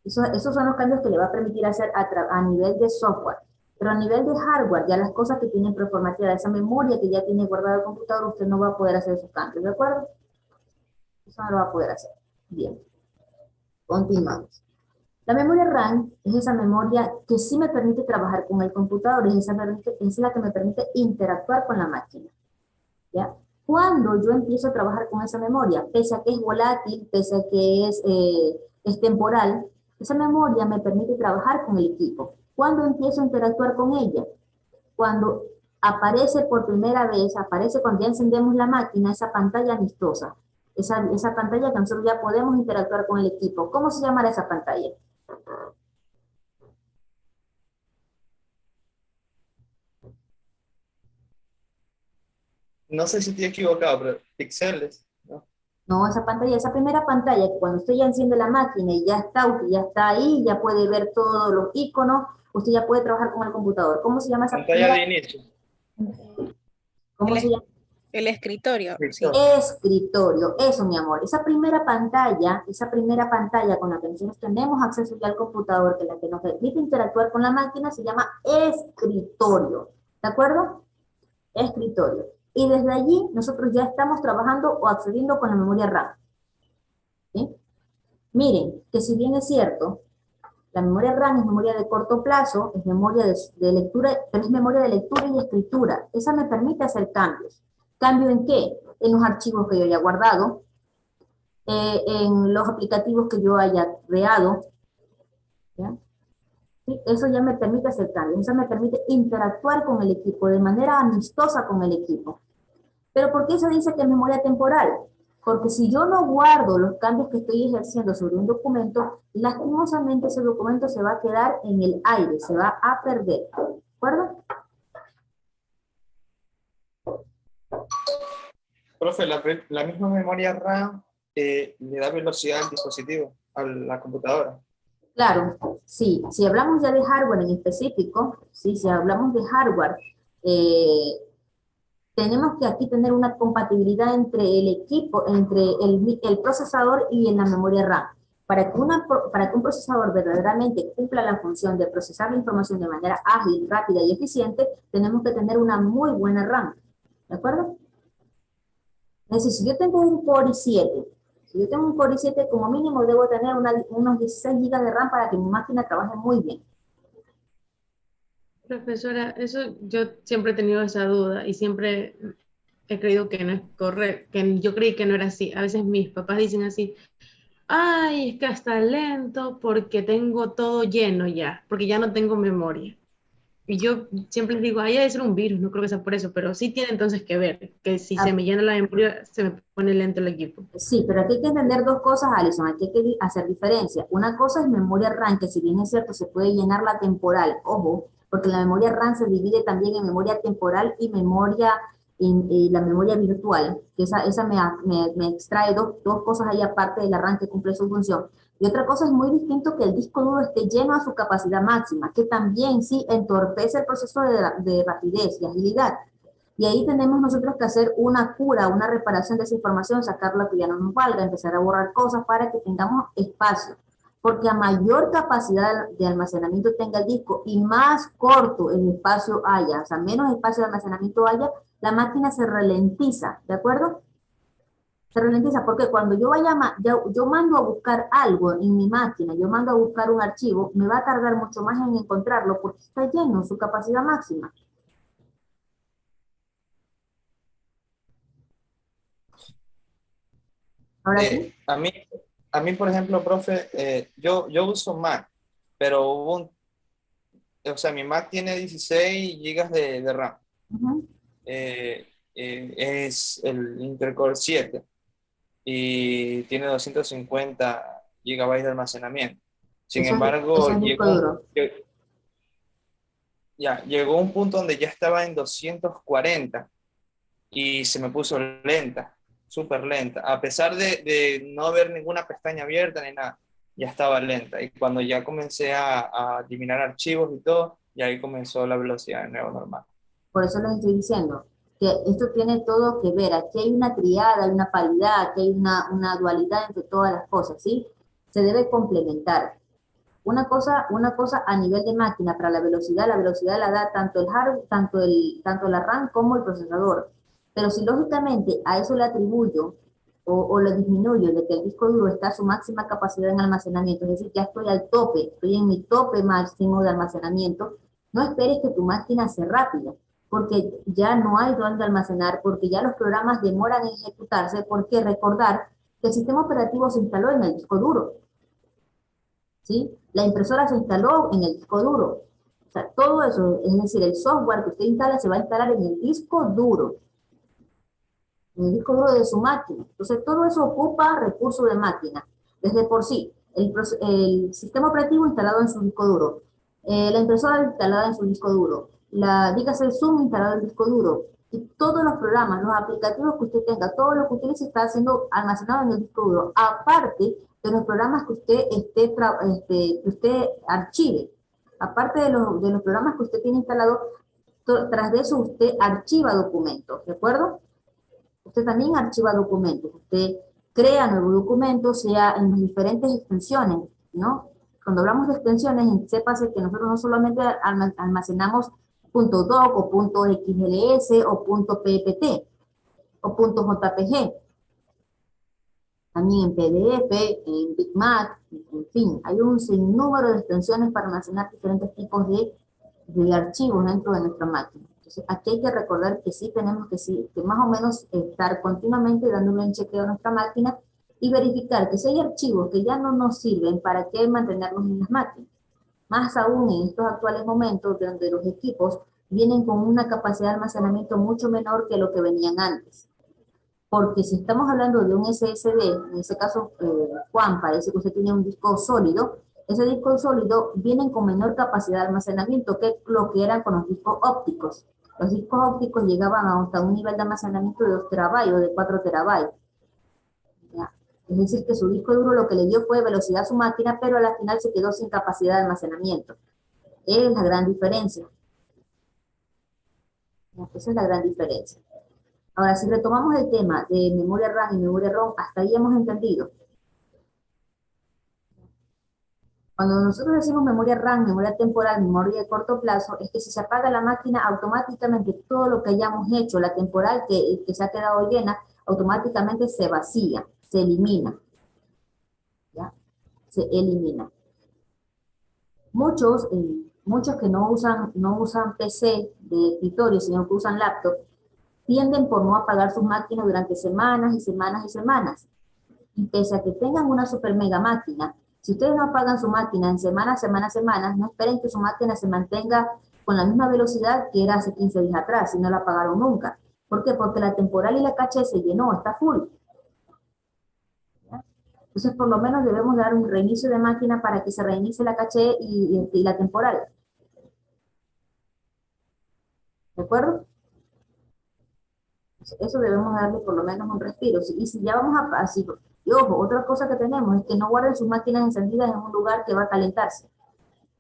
Esos son los cambios que le va a permitir hacer a nivel de software. Pero a nivel de hardware, ya las cosas que tienen preformateada, esa memoria que ya tiene guardada el computador, usted no va a poder hacer esos cambios, ¿de acuerdo? Eso no lo va a poder hacer. Bien, continuamos. La memoria RAM es esa memoria que sí me permite trabajar con el computador, es la que me permite interactuar con la máquina, ¿ya? Cuando yo empiezo a trabajar con esa memoria, pese a que es volátil, pese a que es temporal, esa memoria me permite trabajar con el equipo. ¿Cuándo empiezo a interactuar con ella? Cuando aparece por primera vez, aparece cuando ya encendemos la máquina, esa pantalla amistosa, esa pantalla que nosotros ya podemos interactuar con el equipo. ¿Cómo se llamará esa pantalla? No sé si estoy equivocado, pero píxeles, ¿no? No, esa pantalla, esa primera pantalla, que cuando usted ya enciende la máquina y usted ya está ahí, ya puede ver todos los iconos, usted ya puede trabajar con el computador. ¿Cómo se llama esa Pantalla primera? de inicio. ¿Cómo se llama? El escritorio, sí. Escritorio, eso mi amor. Esa primera pantalla con la que nosotros tenemos acceso ya al computador, que es la que nos permite interactuar con la máquina, se llama escritorio. ¿De acuerdo? Escritorio. Y desde allí nosotros ya estamos trabajando o accediendo con la memoria RAM. ¿Sí? Miren, que si bien es cierto, la memoria RAM es memoria de corto plazo, es memoria de lectura, pero es memoria de lectura y escritura. Esa me permite hacer cambios. ¿Cambio en qué? En los archivos que yo haya guardado, en los aplicativos que yo haya creado, ¿ya? ¿Sí? Eso ya me permite hacer cambios, eso me permite interactuar con el equipo de manera amistosa con el equipo. ¿Pero por qué se dice que es memoria temporal? Porque si yo no guardo los cambios que estoy ejerciendo sobre un documento, lastimosamente ese documento se va a quedar en el aire, se va a perder. ¿De acuerdo? Profe, la misma memoria RAM le da velocidad al dispositivo, a la computadora. Claro, sí. Si hablamos ya de hardware en específico, ¿sí? Si hablamos de hardware, tenemos que aquí tener una compatibilidad entre el equipo, entre el procesador y en la memoria RAM. Para que un procesador verdaderamente cumpla la función de procesar la información de manera ágil, rápida y eficiente, tenemos que tener una muy buena RAM. ¿De acuerdo? Es decir, si yo tengo un Core i7, como mínimo debo tener unos 16 GB de RAM para que mi máquina trabaje muy bien. Profesora, eso yo siempre he tenido esa duda y siempre he creído que no es correcto, que yo creí que no era así. A veces mis papás dicen así, ay, es que está lento porque tengo todo lleno ya, porque ya no tengo memoria. Y yo siempre les digo, ay, debe ser un virus, no creo que sea por eso, pero sí tiene entonces que ver, que si se me llena la memoria, se me pone lento el equipo. Sí, pero aquí hay que entender dos cosas, Alison, aquí hay que hacer diferencia. Una cosa es memoria RAM, que si bien es cierto, se puede llenar la temporal, ojo, porque la memoria RAM se divide también en memoria temporal y memoria, la memoria virtual, que esa me extrae dos cosas ahí aparte de la RAM que cumple su función. Y otra cosa es muy distinto que el disco duro esté lleno a su capacidad máxima, que también sí entorpece el proceso de rapidez y agilidad. Y ahí tenemos nosotros que hacer una cura, una reparación de esa información, sacar lo que ya no nos valga, empezar a borrar cosas para que tengamos espacio. Porque a mayor capacidad de almacenamiento tenga el disco y más corto el espacio haya, o sea, menos espacio de almacenamiento haya, la máquina se ralentiza, ¿de acuerdo? Se ralentiza porque cuando yo mando a buscar algo en mi máquina, yo mando a buscar un archivo, me va a tardar mucho más en encontrarlo porque está lleno, su capacidad máxima. Ahora sí. A mí, por ejemplo, profe, yo uso Mac, pero o sea, mi Mac tiene 16 gigas de RAM. Es el Intel Core 7 y tiene 250 gigabytes de almacenamiento. Sin embargo, eso es disco duro. llegó un punto donde ya estaba en 240 y se me puso lenta, súper lenta. A pesar de no haber ninguna pestaña abierta ni nada, ya estaba lenta. Y cuando ya comencé a eliminar archivos y todo, y ahí comenzó la velocidad de nuevo normal. Por eso les estoy diciendo que esto tiene todo que ver. Aquí hay una triada, hay una paridad, aquí hay una dualidad entre todas las cosas, ¿sí? Se debe complementar. Una cosa a nivel de máquina para la velocidad la da tanto el hardware, tanto la RAM como el procesador. Pero si lógicamente a eso le atribuyo o le disminuyo de que el disco duro está a su máxima capacidad en almacenamiento, es decir, ya estoy al tope, estoy en mi tope máximo de almacenamiento, no esperes que tu máquina sea rápida, porque ya no hay dónde almacenar, porque ya los programas demoran en ejecutarse, porque recordar que el sistema operativo se instaló en el disco duro, ¿sí? La impresora se instaló en el disco duro. O sea, todo eso, es decir, el software que usted instala se va a instalar en el disco duro de su máquina. Entonces, todo eso ocupa recursos de máquina. Desde por sí, el sistema operativo instalado en su disco duro, la impresora instalada en su disco duro, dígase el Zoom instalado en el disco duro, y todos los programas, los aplicativos que usted tenga, todo lo que utilice está siendo almacenado en el disco duro, aparte de los programas que usted archive, aparte de los programas que usted tiene instalado, tras de eso usted archiva documentos, ¿de acuerdo? Usted también archiva documentos, usted crea nuevos documentos, sea en las diferentes extensiones, ¿no? Cuando hablamos de extensiones, sépase que nosotros no solamente almacenamos .doc o .xls o .ppt o .jpg, también en PDF, en Bitmap, en fin, hay un sinnúmero de extensiones para almacenar diferentes tipos de archivos dentro de nuestra máquina. Entonces, aquí hay que recordar que sí tenemos que más o menos estar continuamente dándole un chequeo a nuestra máquina y verificar que si hay archivos que ya no nos sirven, ¿para qué mantenerlos en las máquinas? Más aún en estos actuales momentos donde los equipos vienen con una capacidad de almacenamiento mucho menor que lo que venían antes. Porque si estamos hablando de un SSD, en ese caso, Juan, parece que usted tiene un disco sólido, ese disco sólido viene con menor capacidad de almacenamiento que lo que eran con los discos ópticos. Los discos ópticos llegaban hasta un nivel de almacenamiento de 2 terabytes o de 4 terabytes. ¿Ya? Es decir, que su disco duro lo que le dio fue velocidad a su máquina, pero al final se quedó sin capacidad de almacenamiento. Es la gran diferencia. Esa es la gran diferencia. Ahora, si retomamos el tema de memoria RAM y memoria ROM, hasta ahí hemos entendido. Cuando nosotros decimos memoria RAM, memoria temporal, memoria de corto plazo, es que si se apaga la máquina, automáticamente todo lo que hayamos hecho, la temporal que se ha quedado llena, automáticamente se vacía, se elimina. ¿Ya? Se elimina. Muchos que no usan PC de escritorio, sino que usan laptop, tienden por no apagar sus máquinas durante semanas y semanas y semanas. Y pese a que tengan una super mega máquina, si ustedes no apagan su máquina en semanas, no esperen que su máquina se mantenga con la misma velocidad que era hace 15 días atrás, si no la apagaron nunca. ¿Por qué? Porque la temporal y la caché se llenó, está full. ¿Ya? Entonces, por lo menos debemos dar un reinicio de máquina para que se reinicie la caché y la temporal. ¿De acuerdo? Eso debemos darle por lo menos un respiro. Y si ya vamos a, así, y ojo, otra cosa que tenemos es que no guarden sus máquinas encendidas en un lugar que va a calentarse.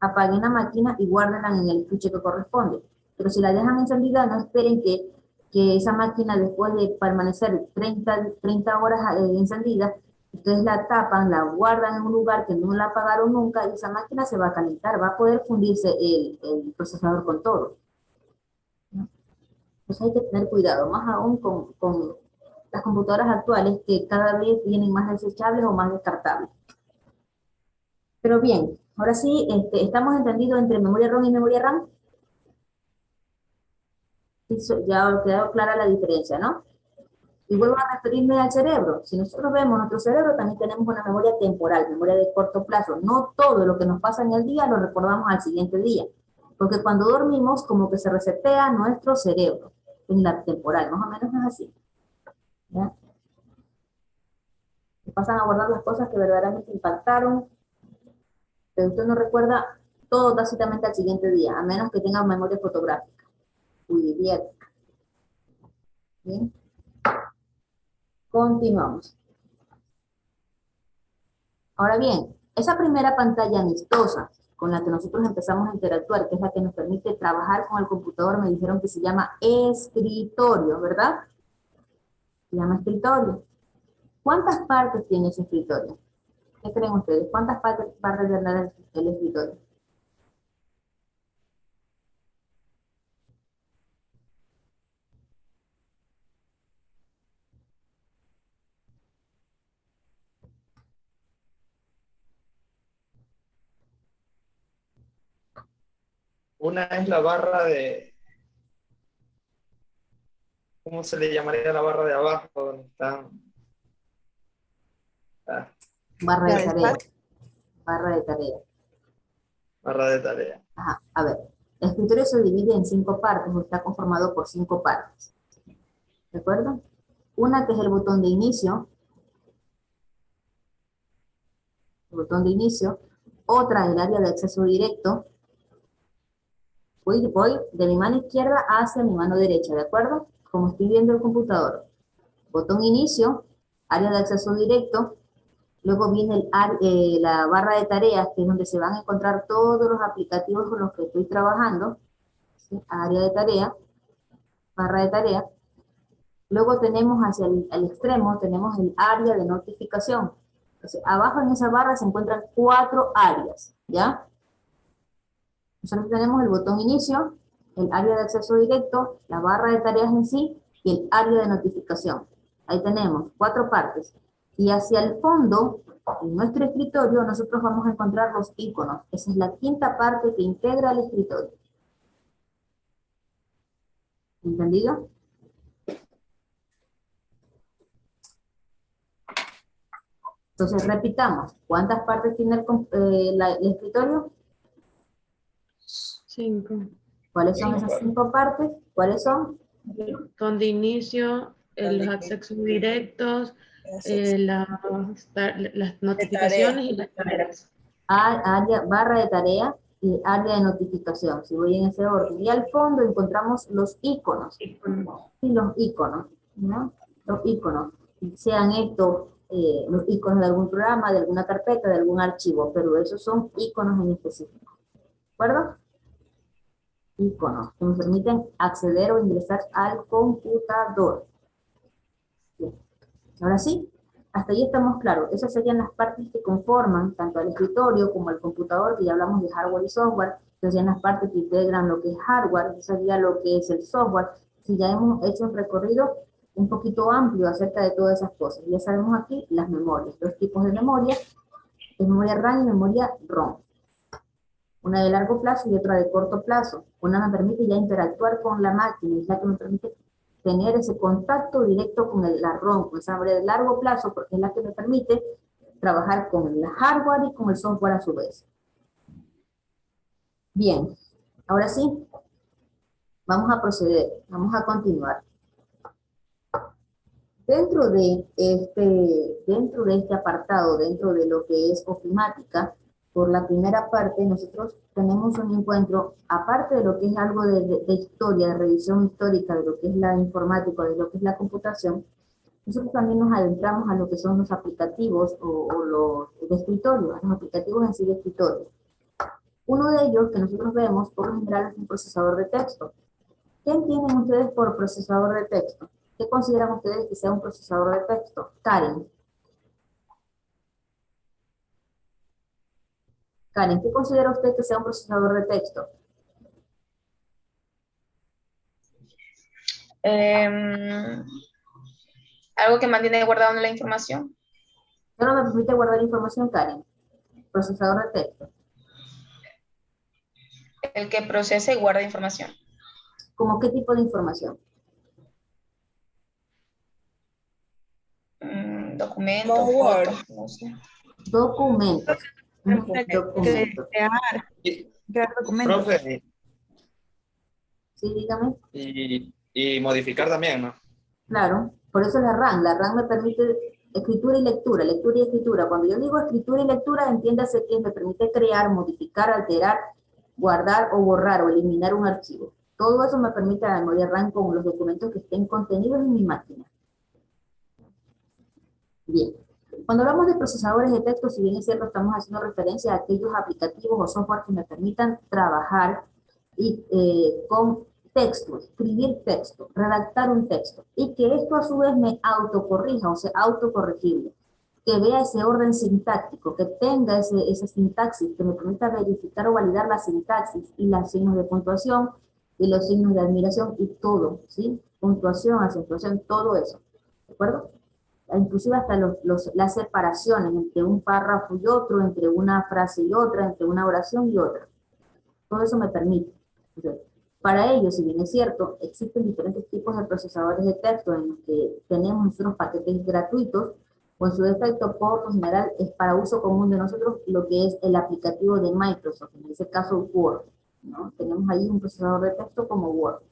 Apaguen la máquina y guárdenla en el estuche que corresponde. Pero si la dejan encendida, no esperen que esa máquina, después de permanecer 30 horas encendida, ustedes la tapan, la guardan en un lugar que no la apagaron nunca y esa máquina se va a calentar, va a poder fundirse el procesador con todo. Entonces hay que tener cuidado, más aún con las computadoras actuales que cada vez vienen más desechables o más descartables. Pero bien, ahora sí, estamos entendidos entre memoria ROM y memoria RAM. Ya quedó clara la diferencia, ¿no? Y vuelvo a referirme al cerebro. Si nosotros vemos nuestro cerebro, también tenemos una memoria temporal, memoria de corto plazo. No todo lo que nos pasa en el día lo recordamos al siguiente día. Porque cuando dormimos, como que se resetea nuestro cerebro en la temporal, más o menos es así. ¿Ya? Se pasan a guardar las cosas que verdaderamente impactaron, pero usted no recuerda todo tácitamente al siguiente día, a menos que tenga memoria fotográfica. Idiática. Bien. Continuamos. Ahora bien, esa primera pantalla amistosa con la que nosotros empezamos a interactuar, que es la que nos permite trabajar con el computador, me dijeron que se llama escritorio, ¿verdad? Se llama escritorio. ¿Cuántas partes tiene ese escritorio? ¿Qué creen ustedes? ¿Cuántas partes va a tener el escritorio? Una es la barra de, ¿cómo se le llamaría la barra de abajo? Donde están. Ah, Barra La de del tarea. chat. Barra de tarea. barra de tarea. Ajá, a ver. El escritorio se divide en 5 partes, o está conformado por 5 partes. ¿De acuerdo? Una que es el botón de inicio. El botón de inicio. Otra, el área de acceso directo. Voy de mi mano izquierda hacia mi mano derecha, ¿de acuerdo? Como estoy viendo el computador. Botón inicio, área de acceso directo. Luego viene la barra de tareas, que es donde se van a encontrar todos los aplicativos con los que estoy trabajando. ¿Sí? Área de tarea, barra de tarea. Luego tenemos hacia el extremo, tenemos el área de notificación. Entonces, abajo en esa barra se encuentran 4 áreas, ¿ya? Nosotros tenemos el botón inicio, el área de acceso directo, la barra de tareas en sí y el área de notificación. Ahí tenemos 4 partes. Y hacia el fondo, en nuestro escritorio, nosotros vamos a encontrar los iconos. Esa es la 5ª parte que integra el escritorio. ¿Entendido? Entonces, repitamos. ¿Cuántas partes tiene el escritorio? 5. ¿Cuáles son esas 5 partes? ¿Cuáles son? Donde inicio, los accesos directos, las notificaciones y las tareas. Área, barra de tarea y área de notificación, si voy en ese orden. Y al fondo encontramos los iconos. Y los iconos, ¿no? Los iconos. Sean estos los iconos de algún programa, de alguna carpeta, de algún archivo, pero esos son iconos en específico. ¿De acuerdo? Iconos que nos permiten acceder o ingresar al computador. Bien. Ahora sí, hasta ahí estamos claros. Esas serían las partes que conforman tanto al escritorio como al computador, que ya hablamos de hardware y software. Esas serían las partes que integran lo que es hardware, eso sería lo que es el software. Si ya hemos hecho un recorrido un poquito amplio acerca de todas esas cosas. Ya sabemos aquí las memorias, 2 tipos de memoria RAM y memoria ROM. Una de largo plazo y otra de corto plazo. Una me permite ya interactuar con la máquina, es la que me permite tener ese contacto directo con la ROM, con esa memoria de largo plazo, porque es la que me permite trabajar con el hardware y con el software a su vez. Bien, ahora sí, vamos a proceder, vamos a continuar. Dentro de este apartado, dentro de lo que es ofimática, por la primera parte, nosotros tenemos un encuentro, aparte de lo que es algo de historia, de revisión histórica, de lo que es la informática, de lo que es la computación, nosotros también nos adentramos a lo que son los aplicativos o los de escritorio, los aplicativos en sí de escritorio. Uno de ellos que nosotros vemos, por lo general, es un procesador de texto. ¿Qué entienden ustedes por procesador de texto? ¿Qué consideran ustedes que sea un procesador de texto? Karen. Karen, ¿qué considera usted que sea un procesador de texto? Algo que mantiene guardando la información. Solo me permite guardar información, Karen. Procesador de texto. El que procesa y guarda información. ¿Cómo qué tipo de información? Documentos, Como Word. fotos, no sé. Documentos. Documentos. Y, Crear documentos. profe, Sí, dígame. y modificar también, ¿no? Claro, por eso es la RAM. La RAM me permite escritura y lectura, lectura y escritura. Cuando yo digo escritura y lectura, entiéndase que me permite crear, modificar, alterar, guardar o borrar o eliminar un archivo. Todo eso me permite la memoria RAM con los documentos que estén contenidos en mi máquina. Bien. Cuando hablamos de procesadores de texto, si bien es cierto, estamos haciendo referencia a aquellos aplicativos o software que me permitan trabajar con texto, escribir texto, redactar un texto, y que esto a su vez me autocorrija, o sea, autocorregible, que vea ese orden sintáctico, que tenga esa sintaxis, que me permita verificar o validar la sintaxis y los signos de puntuación y los signos de admiración y todo, ¿sí? Puntuación, acentuación, todo eso, ¿de acuerdo? Inclusive hasta las separaciones entre un párrafo y otro, entre una frase y otra, entre una oración y otra. Todo eso me permite. Entonces, para ello, si bien es cierto, existen diferentes tipos de procesadores de texto en los que tenemos unos paquetes gratuitos, o en su defecto, por lo general, es para uso común de nosotros lo que es el aplicativo de Microsoft, en ese caso Word, ¿no? Tenemos ahí un procesador de texto como Word.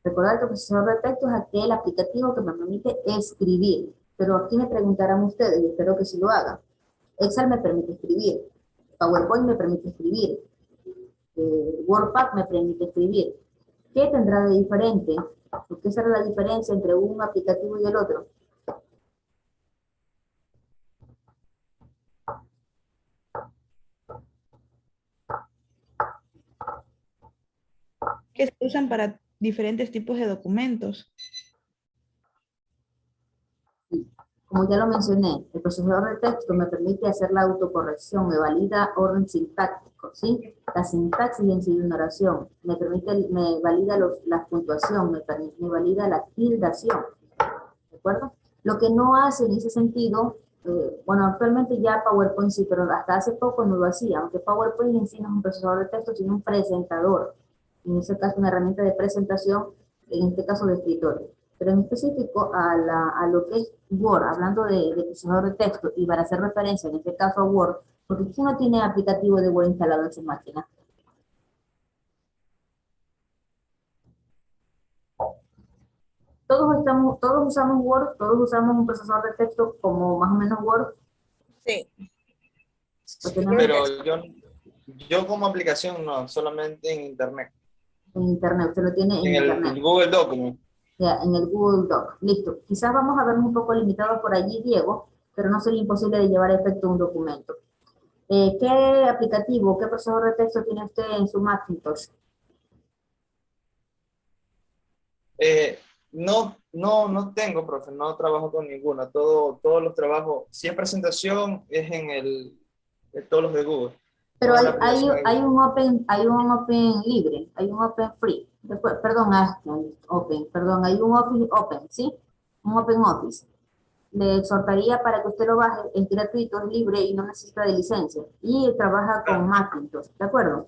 Recordar que el procesador de texto es aquel aplicativo que me permite escribir. Pero aquí me preguntarán ustedes, y espero que sí lo hagan. Excel me permite escribir, PowerPoint me permite escribir, WordPad me permite escribir. ¿Qué tendrá de diferente? ¿Qué será la diferencia entre un aplicativo y el otro? Que se usan para diferentes tipos de documentos. Como ya lo mencioné, el procesador de texto me permite hacer la autocorrección, me valida orden sintáctico, ¿sí? La sintaxis en sí de una oración, me valida la puntuación, me valida la tildación, ¿de acuerdo? Lo que no hace en ese sentido, bueno, actualmente ya PowerPoint sí, pero hasta hace poco no lo hacía, aunque PowerPoint en sí no es un procesador de texto, sino un presentador, en ese caso una herramienta de presentación, en este caso de escritorio. Pero en específico a lo que es Word, hablando de procesador de texto, y para hacer referencia en este caso a Word, porque ¿quién no tiene aplicativo de Word instalado en su máquina? Todos usamos Word, todos usamos un procesador de texto como más o menos Word. Sí. Pero yo como aplicación no, solamente en internet. En internet, usted lo tiene en En internet. el Google Document. Ya, en el Google Doc. Listo. Quizás vamos a vernos un poco limitados por allí, Diego, pero no sería imposible de llevar a efecto un documento. ¿Qué aplicativo, qué procesador de texto tiene usted en su Macintosh? No tengo, profe, no trabajo con ninguno. Todos los trabajos, si es presentación, es en todos los de Google. Pero Toda la aplicación de hay Google. hay un open libre, hay un open free. Después, perdón, open, perdón, hay un Office open, ¿sí? Un open office. Le exhortaría para que usted lo baje, es gratuito, es libre y no necesita de licencia. Y trabaja con Macintosh, ¿de acuerdo?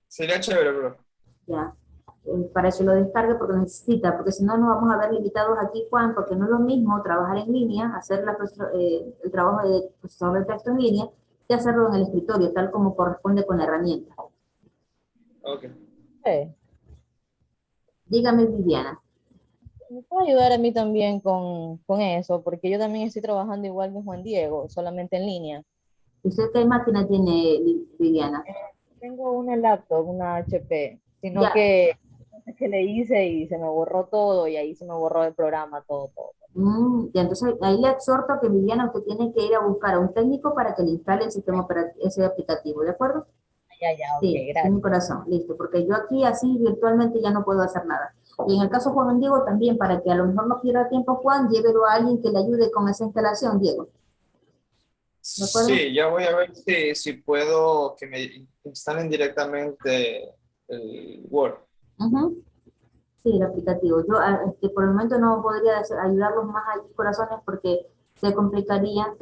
Sería chévere, bro. Ya. Para que lo descargue porque necesita, porque si no nos vamos a ver limitados aquí, Juan, porque no es lo mismo trabajar en línea, hacer el trabajo de procesador de texto en línea, que hacerlo en el escritorio, tal como corresponde con la herramienta. Ok. Sí. Dígame, Viviana. Me puede ayudar a mí también con eso, porque yo también estoy trabajando igual que Juan Diego, solamente en línea. ¿Usted qué máquina tiene, Viviana? Tengo una laptop, una HP, sino Ya. que le hice y se me borró todo y ahí se me borró el programa, todo, todo. Ya, entonces ahí le exhorto que Viviana, usted tiene que ir a buscar a un técnico para que le instale el sistema operativo, ese aplicativo, ¿de acuerdo? Ya, ya, ok, Sí, sí, mi gracias. corazón, listo, porque yo aquí así virtualmente ya no puedo hacer nada. Y en el caso Juan Diego también, para que a lo mejor no pierda tiempo Juan, llévelo a alguien que le ayude con esa instalación, Diego, ¿de acuerdo? Sí, ya voy a ver si puedo que me instalen directamente el Word. Ujú. Sí, el aplicativo. Yo por el momento no podría ayudarlos más allí, corazones, porque se complicaría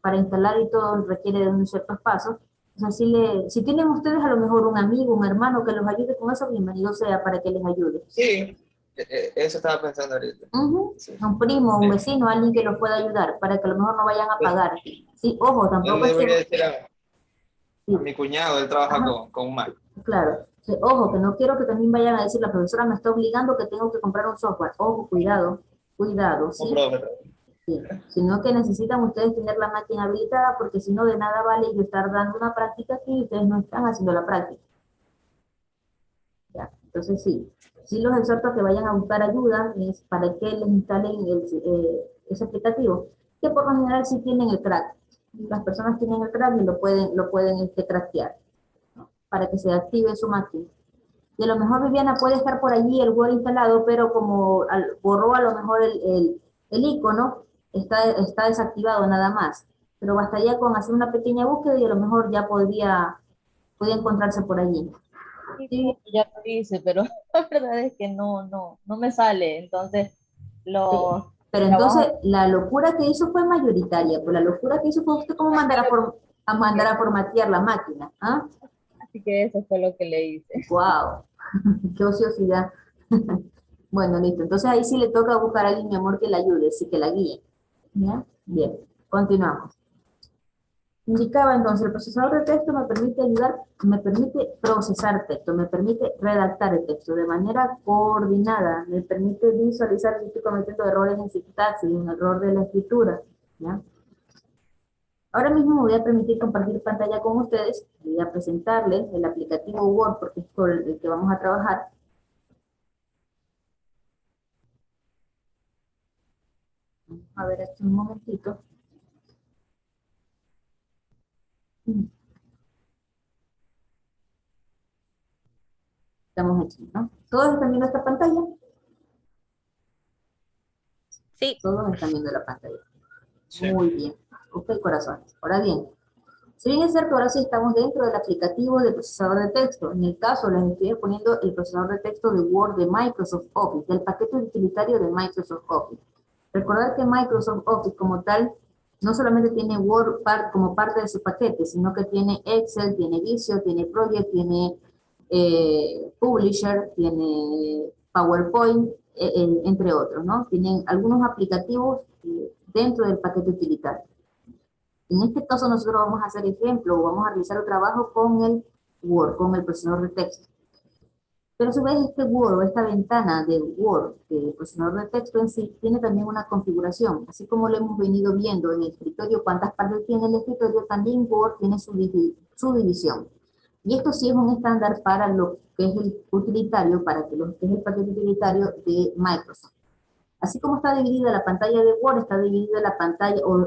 para instalar y todo requiere de unos ciertos pasos. O sea, si tienen ustedes a lo mejor un amigo, un hermano que los ayude con eso, bienvenido sea para que les ayude. Sí, eso estaba pensando ahorita. Ujú. Sí. Un primo, un Sí. vecino, alguien que los pueda ayudar para que a lo mejor no vayan a pagar. Sí, ojo, Yo tampoco le es voy a que... decir sí, a mi cuñado, él trabaja ajá, con Mac. claro. Sí, ojo, que no quiero que también vayan a decir la profesora me está obligando que tengo que comprar un software. Ojo, cuidado, cuidado, Un ¿sí? profe. Sí, sino que necesitan ustedes tener la máquina habilitada porque si no de nada vale yo estar dando una práctica aquí y ustedes no están haciendo la práctica. ¿Ya? Entonces sí los exhorto a que vayan a buscar ayuda es para que les instalen ese aplicativo, que por lo general sí tienen el crack. Las personas tienen el crack y lo pueden craquear, ¿no? Para que se active su máquina. Y a lo mejor Viviana puede estar por allí el Word instalado, pero como borró a lo mejor el icono, está desactivado nada más. Pero bastaría con hacer una pequeña búsqueda y a lo mejor ya podría encontrarse por allí. Sí, Sí, sí, ya lo hice, pero la verdad es que no me sale. Entonces, sí. los Pero entonces trabajos, la locura que hizo fue mayoritaria, pues la locura que hizo fue usted cómo mandar a formatear la máquina. ¿Ah? así que eso fue lo que le hice. ¡Wow! ¡Qué ociosidad! Bueno, listo. Entonces ahí sí le toca buscar a alguien, mi amor, que la ayude, sí que la guíe. ¿Ya? Bien, continuamos. Indicaba entonces, el procesador de texto me permite ayudar, me permite procesar texto, me permite redactar el texto de manera coordinada, me permite visualizar si estoy cometiendo errores en sintaxis, un error de la escritura. ¿Ya? Ahora mismo me voy a permitir compartir pantalla con ustedes, voy a presentarles el aplicativo Word, porque es por el que vamos a trabajar. A ver, aquí un momentito. Estamos aquí, ¿no? ¿Todos están viendo esta pantalla? Sí, Todos están viendo la pantalla. Sí. Muy bien. Ok, corazones. Ahora bien, si bien es cierto, ahora sí estamos dentro del aplicativo de procesador de texto. En el caso, les estoy poniendo el procesador de texto de Word de Microsoft Office, del paquete utilitario de Microsoft Office. Recordar que Microsoft Office como tal, no solamente tiene Word como parte de su paquete, sino que tiene Excel, tiene Visio, tiene Project, tiene Publisher, tiene PowerPoint, entre otros, ¿no? Tienen algunos aplicativos dentro del paquete utilitario. En este caso nosotros vamos a hacer ejemplo, vamos a realizar el trabajo con el Word, con el procesador de texto. Pero a su vez este Word o esta ventana de Word, del procesador de texto en sí, tiene también una configuración. Así como lo hemos venido viendo en el escritorio, cuántas partes tiene el escritorio, también Word tiene su división. Y esto sí es un estándar para lo que es el utilitario, para que lo que es el paquete utilitario de Microsoft. Así como está dividida la pantalla de Word, está dividida la pantalla, o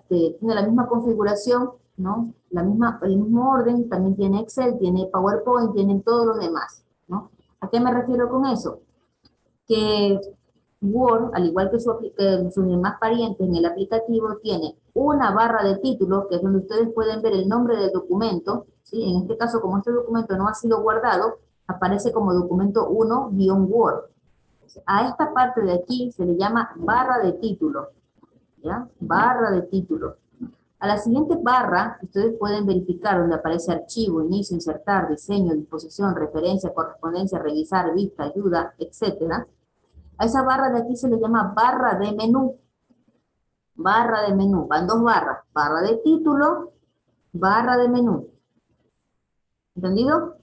tiene la misma configuración, ¿no? El mismo orden, también tiene Excel, tiene PowerPoint, tienen todos los demás, ¿no? ¿A qué me refiero con eso? Que Word, al igual que sus demás parientes en el aplicativo, tiene una barra de título, que es donde ustedes pueden ver el nombre del documento, ¿sí? En este caso, como este documento no ha sido guardado, aparece como documento 1-Word. A esta parte de aquí se le llama barra de título, ¿ya? Barra de título. A la siguiente barra, ustedes pueden verificar donde aparece archivo, inicio, insertar, diseño, disposición, referencia, correspondencia, revisar, vista, ayuda, etcétera. A esa barra de aquí se le llama barra de menú. Barra de menú, van dos barras, barra de título, barra de menú. ¿Entendido?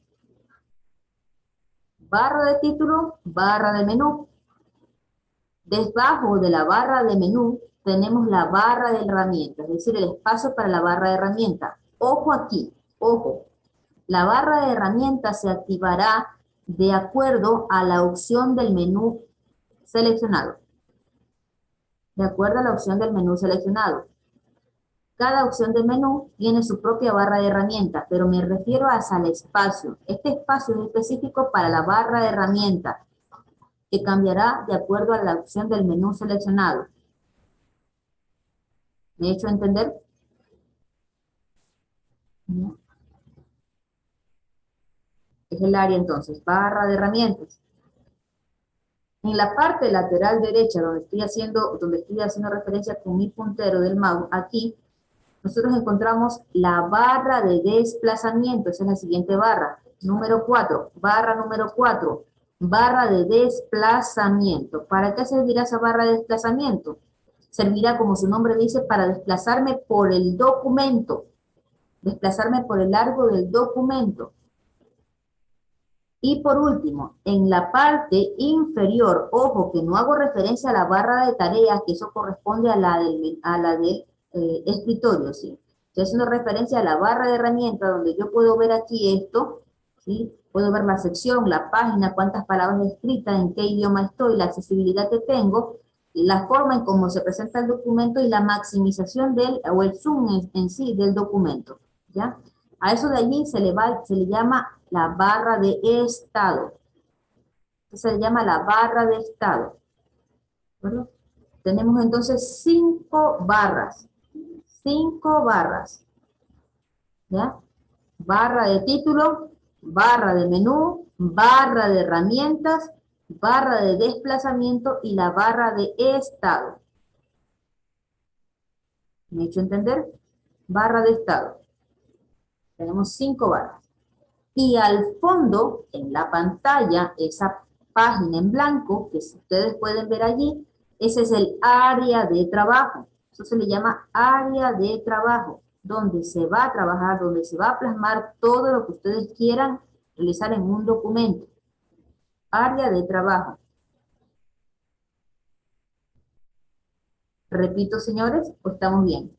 Barra de título, barra de menú. Debajo de la barra de menú tenemos la barra de herramientas, es decir, el espacio para la barra de herramientas. Ojo aquí, ojo. La barra de herramientas se activará de acuerdo a la opción del menú seleccionado. De acuerdo a la opción del menú seleccionado. Cada opción del menú tiene su propia barra de herramientas, pero me refiero al espacio. Este espacio es específico para la barra de herramientas, que cambiará de acuerdo a la opción del menú seleccionado. ¿Me he hecho entender? Es el área entonces, barra de herramientas. En la parte lateral derecha, donde estoy haciendo referencia con mi puntero del mouse, aquí, nosotros encontramos la barra de desplazamiento. Esa es la siguiente barra. Número 4, barra número 4, barra de desplazamiento. ¿Para qué servirá esa barra de desplazamiento? Servirá, como su nombre dice, para desplazarme por el documento. Desplazarme por el largo del documento. Y por último, en la parte inferior, ojo que no hago referencia a la barra de tareas, que eso corresponde a la del escritorio, ¿sí? Estoy haciendo referencia a la barra de herramientas, donde yo puedo ver aquí esto, ¿sí? Puedo ver la sección, la página, cuántas palabras escritas, en qué idioma estoy, la accesibilidad que tengo, la forma en cómo se presenta el documento y la maximización o el zoom en sí del documento, ¿ya? A eso de allí se le llama la barra de estado. Se le llama la barra de estado. ¿Bueno? Tenemos entonces 5 barras. 5 barras. ¿Ya? Barra de título, barra de menú, barra de herramientas, barra de desplazamiento y la barra de estado. ¿Me he hecho entender? Barra de estado. Tenemos 5 barras. Y al fondo, en la pantalla, esa página en blanco, que ustedes pueden ver allí, ese es el área de trabajo. Eso se le llama área de trabajo, donde se va a trabajar, donde se va a plasmar todo lo que ustedes quieran realizar en un documento. Área de trabajo. Repito, señores, ¿o estamos bien?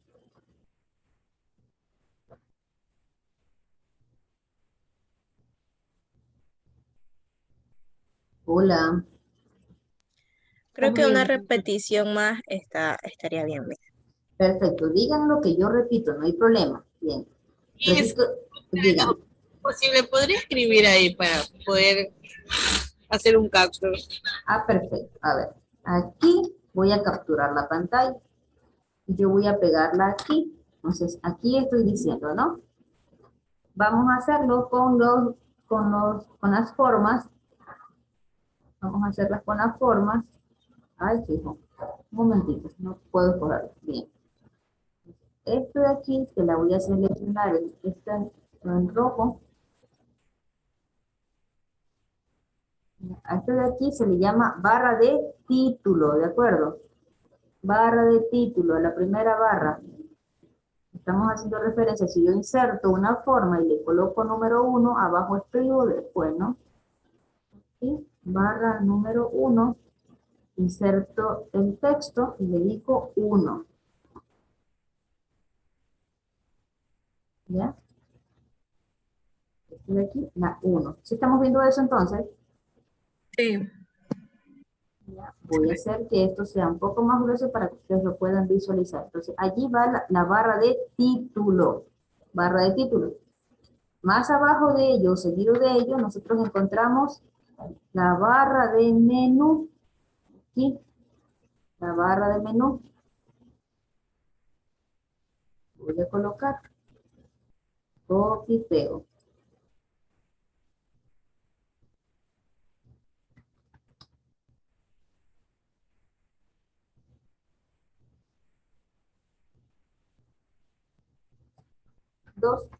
Hola. Creo que una Estamos bien. repetición más estaría bien. Perfecto. Digan lo que yo repito, no hay problema. Bien. Repito, digan. Posible, ¿podría escribir ahí para poder hacer un capture? Ah, perfecto. A ver, aquí voy a capturar la pantalla. Yo voy a pegarla aquí. Entonces, aquí estoy diciendo, ¿no? Vamos a hacerlo con las formas. Vamos a hacerlas con las formas. Ay, fijo. Un momentito, no puedo cogerlo. Bien. Esto de aquí, que la voy a seleccionar en rojo. A esto de aquí se le llama barra de título, ¿de acuerdo? Barra de título, la primera barra. Estamos haciendo referencia, si yo inserto una forma y le coloco número 1, abajo escribo después, ¿no? ¿Sí? Barra número 1, inserto el texto y le digo 1. ¿Ya? Esto de aquí, la 1. ¿Sí estamos viendo eso entonces? Sí. ¿Ya? Voy a hacer que esto sea un poco más grueso para que ustedes lo puedan visualizar. Entonces, allí va la barra de título. Barra de título. Más abajo de ello, seguido de ello, nosotros encontramos la barra de menú. Aquí, la barra de menú. Voy a colocar. Copy, pego. Dos.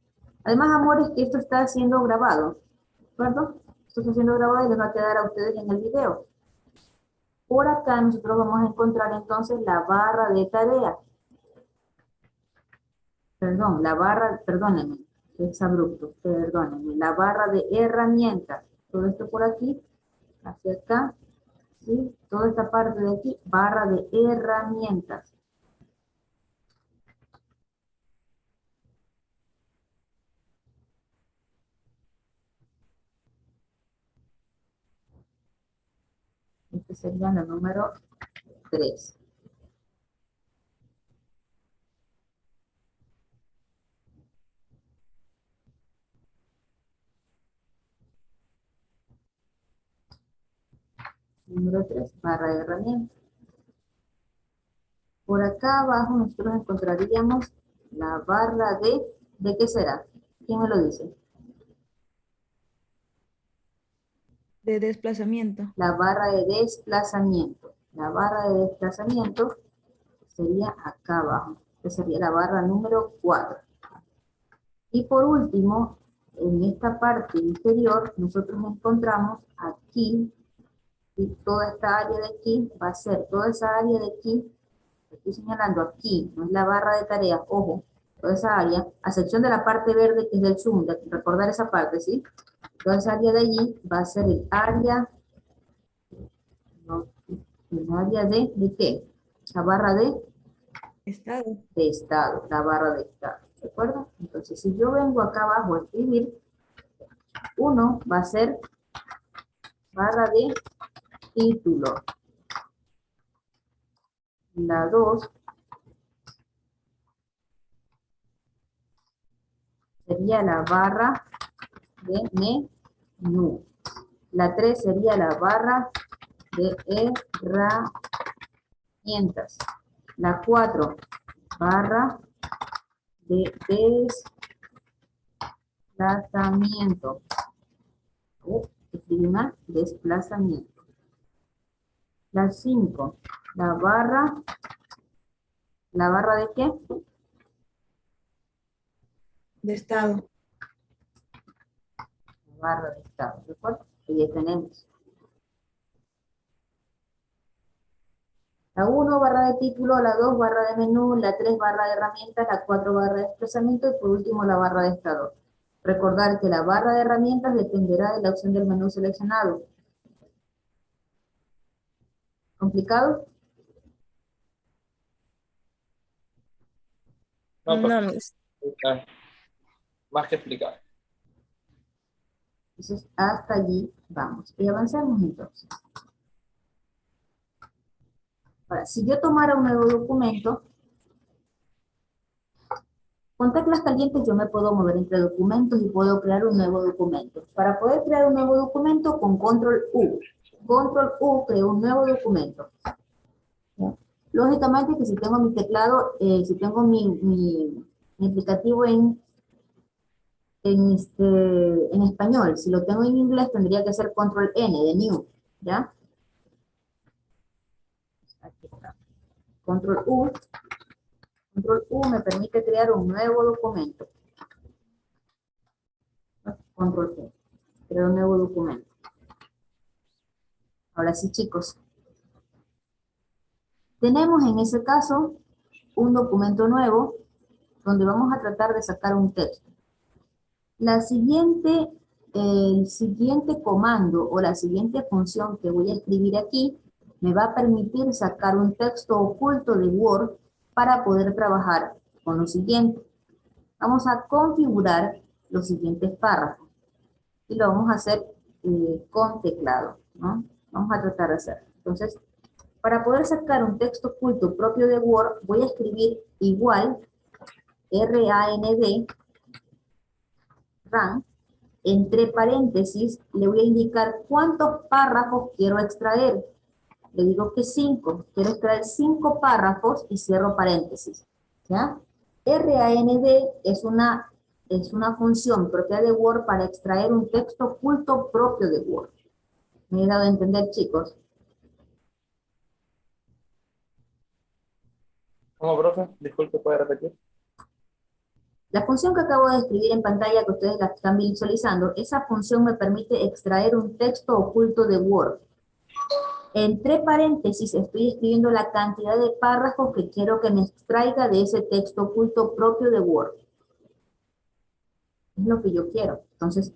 Además, amores, que esto está siendo grabado. ¿De acuerdo? Esto está siendo grabado y les va a quedar a ustedes en el video. Por acá nosotros vamos a encontrar entonces la barra de tarea. Perdón, la barra, perdónenme, es abrupto, perdónenme. La barra de herramientas. Todo esto por aquí, hacia acá, ¿sí? Toda esta parte de aquí, barra de herramientas. Este sería la número 3. Número 3, barra de herramientas. Por acá abajo nosotros encontraríamos la barra ¿de qué será? ¿Quién me lo dice? De desplazamiento. La barra de desplazamiento. La barra de desplazamiento sería acá abajo. Esta sería la barra número 4. Y por último, en esta parte inferior, nosotros encontramos aquí, y toda esta área de aquí, va a ser toda esa área de aquí, estoy señalando aquí, no es la barra de tareas, ojo, toda esa área, a excepción de la parte verde que es del Zoom, de recordar esa parte, ¿sí? Toda esa área de allí va a ser el área, no, el área ¿de qué? La barra de Estado. estado, la barra de estado, ¿de acuerdo? Entonces, si yo vengo acá abajo a escribir, 1 va a ser barra de título. La 2 sería la barra de menú. La 3 sería la barra de herramientas. La 4, barra de desplazamiento. Escribí mal, desplazamiento. La 5, la barra ¿de qué? De estado. La barra de estado, ¿de acuerdo? Y ya tenemos. La 1, barra de título, la 2, barra de menú, la 3, barra de herramientas, la 4, barra de desplazamiento y por último la barra de estado. Recordar que la barra de herramientas dependerá de la opción del menú seleccionado. ¿Complicado? No, No, pues, Miss. más que explicar. Entonces, hasta allí vamos. Y avanzamos entonces. Ahora, si yo tomara un nuevo documento, con teclas calientes yo me puedo mover entre documentos y puedo crear un nuevo documento. Para poder crear un nuevo documento, con control U. Control U creo un nuevo documento. ¿Ya? Lógicamente que si tengo mi teclado, si tengo mi aplicativo en español, si lo tengo en inglés tendría que ser control N de new, ¿ya? Aquí está. Control U. Control U me permite crear un nuevo documento. Control U. Creo un nuevo documento. Ahora sí, chicos. Tenemos en ese caso un documento nuevo donde vamos a tratar de sacar un texto. El siguiente comando o la siguiente función que voy a escribir aquí me va a permitir sacar un texto oculto de Word para poder trabajar con lo siguiente. Vamos a configurar los siguientes párrafos y lo vamos a hacer con teclado, ¿no? Vamos a tratar de hacerlo. Entonces, para poder sacar un texto oculto propio de Word, voy a escribir igual RAND, RAN, entre paréntesis, le voy a indicar cuántos párrafos quiero extraer. Le digo que 5. Quiero extraer 5 párrafos y cierro paréntesis. ¿Ya? RAND es una función propia de Word para extraer un texto oculto propio de Word. ¿Me he dado a entender, chicos? ¿Cómo, profe? Disculpe, ¿puede repetir? La función que acabo de escribir en pantalla, que ustedes la están visualizando, esa función me permite extraer un texto oculto de Word. Entre paréntesis estoy escribiendo la cantidad de párrafos que quiero que me extraiga de ese texto oculto propio de Word. Es lo que yo quiero. Entonces,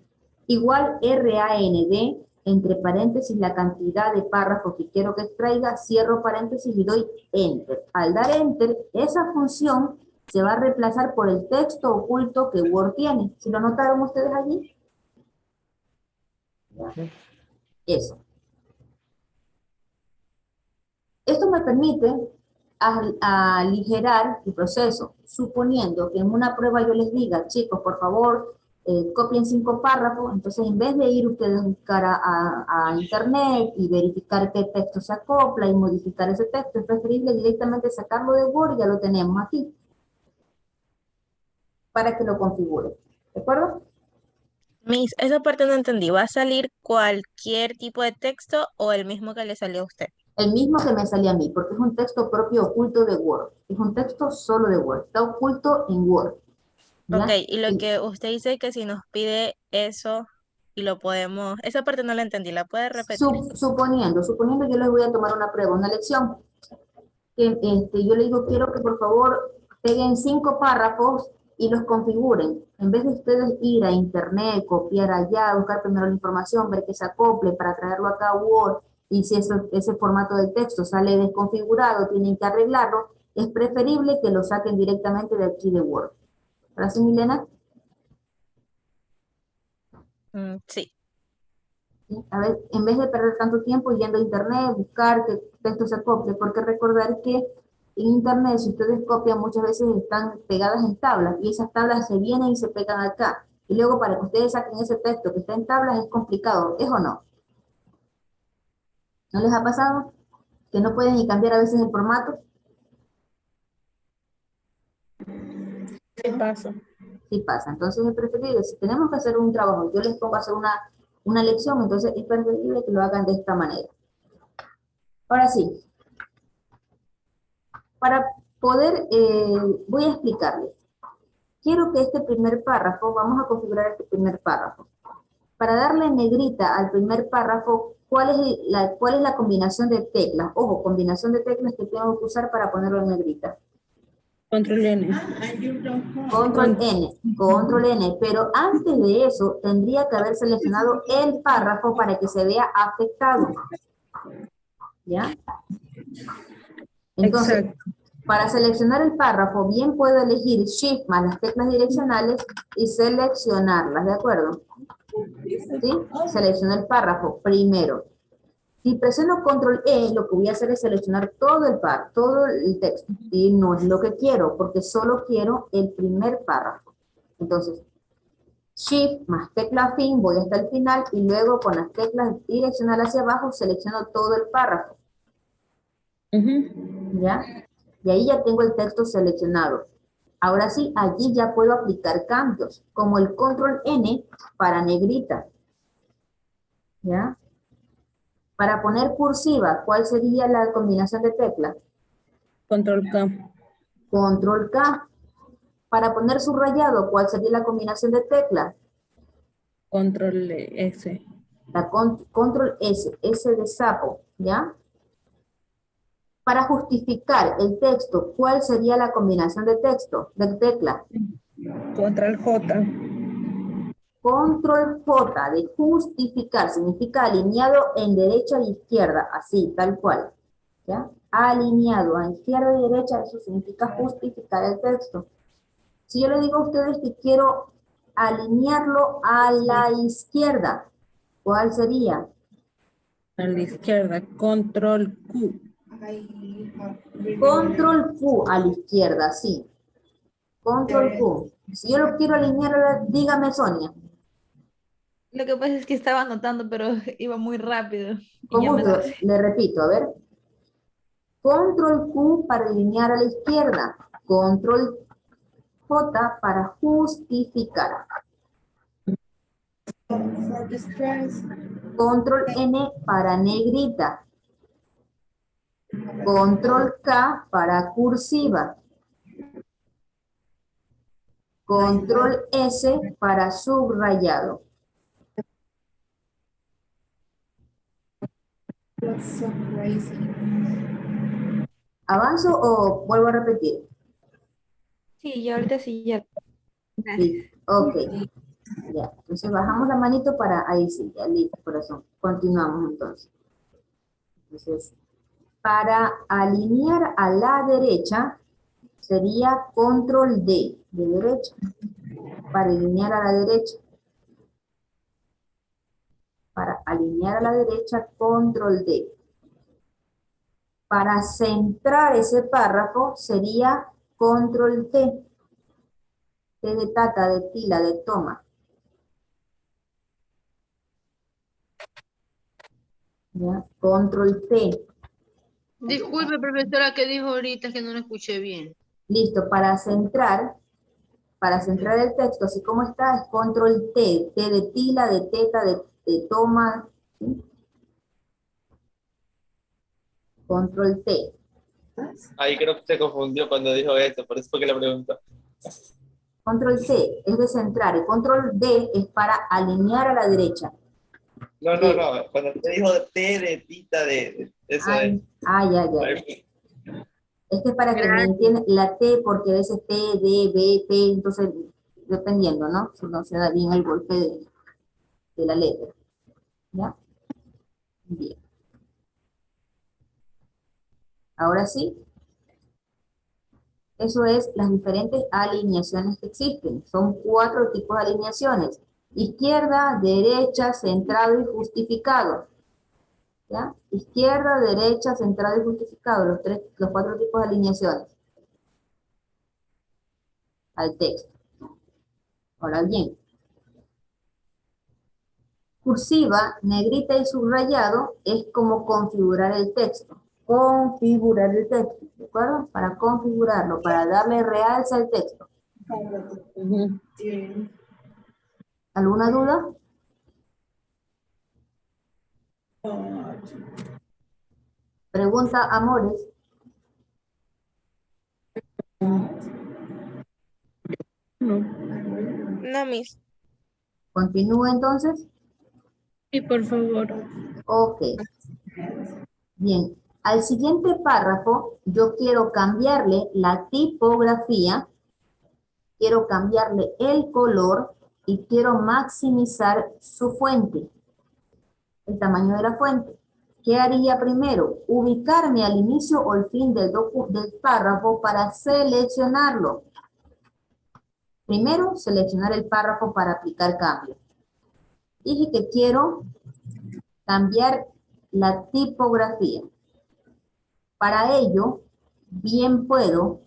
igual RAND, entre paréntesis la cantidad de párrafos que quiero que extraiga, cierro paréntesis y doy Enter. Al dar Enter, esa función se va a reemplazar por el texto oculto que Word tiene. ¿Sí lo notaron ustedes allí? Eso. Esto me permite aligerar el proceso, suponiendo que en una prueba yo les diga, chicos, por favor, copien 5 párrafos, entonces en vez de ir ustedes a buscar a internet y verificar qué texto se acopla y modificar ese texto, es preferible directamente sacarlo de Word y ya lo tenemos aquí, para que lo configure. ¿De acuerdo? Miss, esa parte no entendí. ¿Va a salir cualquier tipo de texto o el mismo que le salió a usted? El mismo que me salía a mí, porque es un texto propio oculto de Word. Es un texto solo de Word, está oculto en Word. Ok, ¿Ya? y lo que usted dice que si nos pide eso y lo podemos, esa parte no la entendí, ¿la puede repetir? Suponiendo yo les voy a tomar una prueba, una lección, que yo le digo, quiero que por favor peguen 5 párrafos y los configuren. En vez de ustedes ir a internet, copiar allá, buscar primero la información, ver que se acople para traerlo acá a Word, y si ese formato del texto sale desconfigurado, tienen que arreglarlo, es preferible que lo saquen directamente de aquí de Word. ¿Ahora sí, Milena? Sí. A ver, en vez de perder tanto tiempo yendo a internet, buscar que texto se acople, porque recordar que en internet, si ustedes copian, muchas veces están pegadas en tablas, y esas tablas se vienen y se pegan acá. Y luego para que ustedes saquen ese texto que está en tablas es complicado, ¿es o no? ¿No les ha pasado? Que no pueden ni cambiar a veces el formato. ¿Qué pasa? Sí pasa. Entonces es preferible, si tenemos que hacer un trabajo, yo les pongo a hacer una lección, entonces es preferible que lo hagan de esta manera. Ahora sí, para poder, voy a explicarles. Quiero que este primer párrafo, vamos a configurar este primer párrafo. Para darle negrita al primer párrafo, ¿cuál es la combinación de teclas? Ojo, combinación de teclas que tengo que usar para ponerlo en negrita. Control N. Control N, pero antes de eso tendría que haber seleccionado el párrafo para que se vea afectado. ¿Ya? Entonces, Exacto. para seleccionar el párrafo, bien puedo elegir Shift más las teclas direccionales y seleccionarlas, ¿de acuerdo? ¿Sí? Selecciono el párrafo primero. Si presiono Control E, lo que voy a hacer es seleccionar todo el texto. Y no es lo que quiero, porque solo quiero el primer párrafo. Entonces, Shift más tecla fin, voy hasta el final y luego con las teclas direccionales hacia abajo selecciono todo el párrafo. ¿Ya? Y ahí ya tengo el texto seleccionado. Ahora sí, allí ya puedo aplicar cambios, como el Control N para negrita. ¿Ya? Para poner cursiva, ¿cuál sería la combinación de teclas? Control K. Control K. Para poner subrayado, ¿cuál sería la combinación de teclas? Control S. Control S, S de sapo, ¿ya? Para justificar el texto, ¿cuál sería la combinación de teclas? Control J. Control J de justificar, significa alineado en derecha e izquierda, así, tal cual. ¿Ya? Alineado a izquierda y derecha, eso significa justificar el texto. Si yo le digo a ustedes que quiero alinearlo a la izquierda, ¿cuál sería? A la izquierda. Control Q. Control Q a la izquierda, sí. Control Q. Si yo lo quiero alinear, dígame, Sonia. Lo que pasa es que estaba anotando, pero iba muy rápido. Y Con ya me gusto, atrasé. le repito, a ver. Control Q para alinear a la izquierda. Control J para justificar. Control N para negrita. Control K para cursiva. Control S para subrayado. ¿Avanzo o vuelvo a repetir? Sí, ya ahorita sí, ya. Sí, ok. Ya, entonces bajamos la manito para, ahí sí, ya listo, corazón. Continuamos entonces. Entonces, para alinear a la derecha, sería control D, de derecha. Para alinear a la derecha. Para alinear a la derecha, control D. Para centrar ese párrafo sería control T. T de tata, de tila, de toma. ¿Ya? Control T. Disculpe, profesora, ¿qué dijo ahorita que no lo escuché bien? Listo, para centrar el texto, así como está, es control T. T de tila, de teta, de toma. ¿Sí? Control T. Ahí creo que se confundió cuando dijo esto, por eso fue que le preguntó. Control C es de centrar. Y control D es para alinear a la derecha. No, no, no. Cuando te dijo T de tita de eso es. Ya. Este es para que me entiendan la T, porque a veces T, D, B, P, entonces, dependiendo, ¿no? Si no se da bien el golpe de la letra. ¿Ya? Bien. Ahora sí. Eso es las diferentes alineaciones que existen. Son 4 tipos de alineaciones. Izquierda, derecha, centrado y justificado. ¿Ya? Izquierda, derecha, centrado y justificado. Los 4 tipos de alineaciones al texto. Ahora bien, cursiva, negrita y subrayado es como configurar el texto. Configurar el texto, ¿de acuerdo? Para configurarlo, para darle realce al texto. ¿Alguna duda? Pregunta Amores. No, Miss. ¿Continúo entonces? Sí, por favor. Ok. Bien. Al siguiente párrafo, yo quiero cambiarle la tipografía, quiero cambiarle el color y quiero maximizar su fuente, el tamaño de la fuente. ¿Qué haría primero? Ubicarme al inicio o al fin del párrafo para seleccionarlo. Primero, seleccionar el párrafo para aplicar cambios. Dije que quiero cambiar la tipografía. Para ello, bien puedo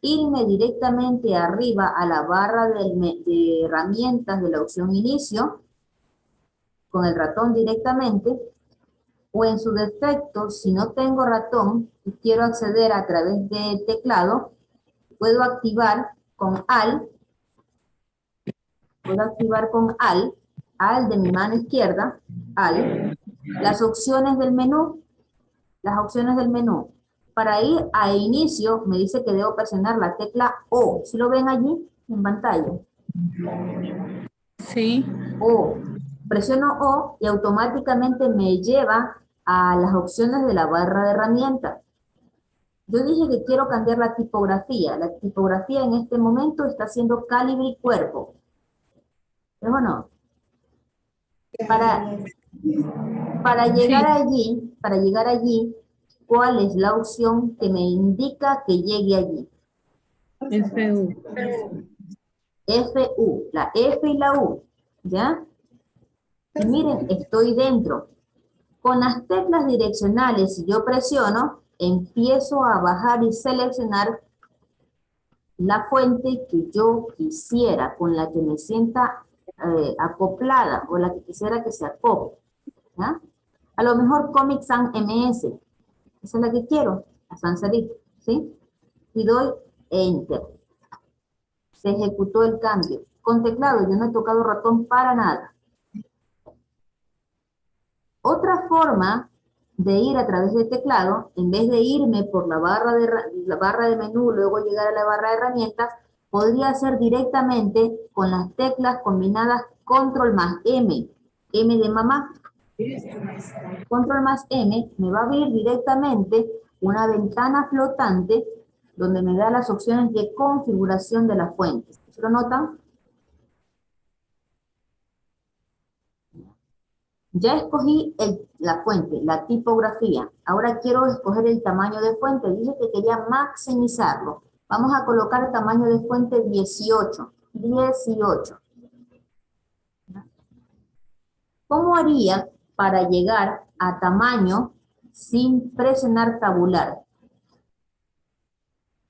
irme directamente arriba a la barra de herramientas de la opción inicio, con el ratón directamente, o en su defecto, si no tengo ratón y quiero acceder a través del teclado, puedo activar con AL, AL de mi mano izquierda, AL, las opciones del menú. Para ir a inicio, me dice que debo presionar la tecla O. ¿Sí lo ven allí en pantalla? Sí. O. Presiono O y automáticamente me lleva a las opciones de la barra de herramientas. Yo dije que quiero cambiar la tipografía. La tipografía en este momento está haciendo calibre y cuerpo. ¿Es o no? Para llegar allí, ¿cuál es la opción que me indica que llegue allí? FU. FU, la F y la U, ¿ya? Y miren, estoy dentro. Con las teclas direccionales, si yo presiono, empiezo a bajar y seleccionar la fuente que yo quisiera, con la que me sienta acoplada, o la que quisiera que se acople, ¿ya? A lo mejor Comic Sans MS, esa es la que quiero, la sans serif, ¿sí? Y doy Enter. Se ejecutó el cambio. Con teclado, yo no he tocado ratón para nada. Otra forma de ir a través del teclado, en vez de irme por la barra de menú, luego llegar a la barra de herramientas, podría ser directamente con las teclas combinadas Control más M, M de mamá. Control más M me va a abrir directamente una ventana flotante donde me da las opciones de configuración de la fuente. ¿Se lo notan? Ya escogí la fuente, la tipografía. Ahora quiero escoger el tamaño de fuente. Dije que quería maximizarlo. Vamos a colocar el tamaño de fuente 18. 18. ¿Cómo haría para llegar a tamaño sin presionar tabular.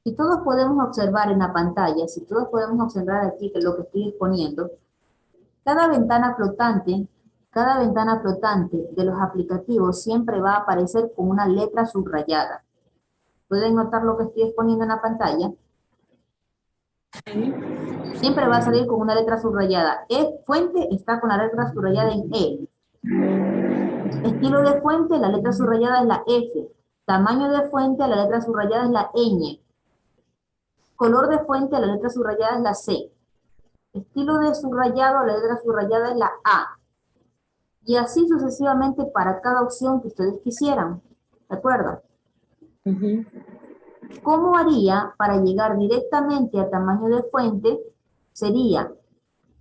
Si todos podemos observar en la pantalla, si todos podemos observar aquí que lo que estoy exponiendo, cada ventana flotante de los aplicativos siempre va a aparecer con una letra subrayada. ¿Pueden notar lo que estoy exponiendo en la pantalla? Siempre va a salir con una letra subrayada. Fuente está con la letra subrayada en E. Estilo de fuente, la letra subrayada es la F. Tamaño de fuente, la letra subrayada es la ñ. Color de fuente, la letra subrayada es la C. Estilo de subrayado, la letra subrayada es la A. Y así sucesivamente para cada opción que ustedes quisieran. ¿De acuerdo? ¿Cómo haría para llegar directamente a tamaño de fuente? Sería,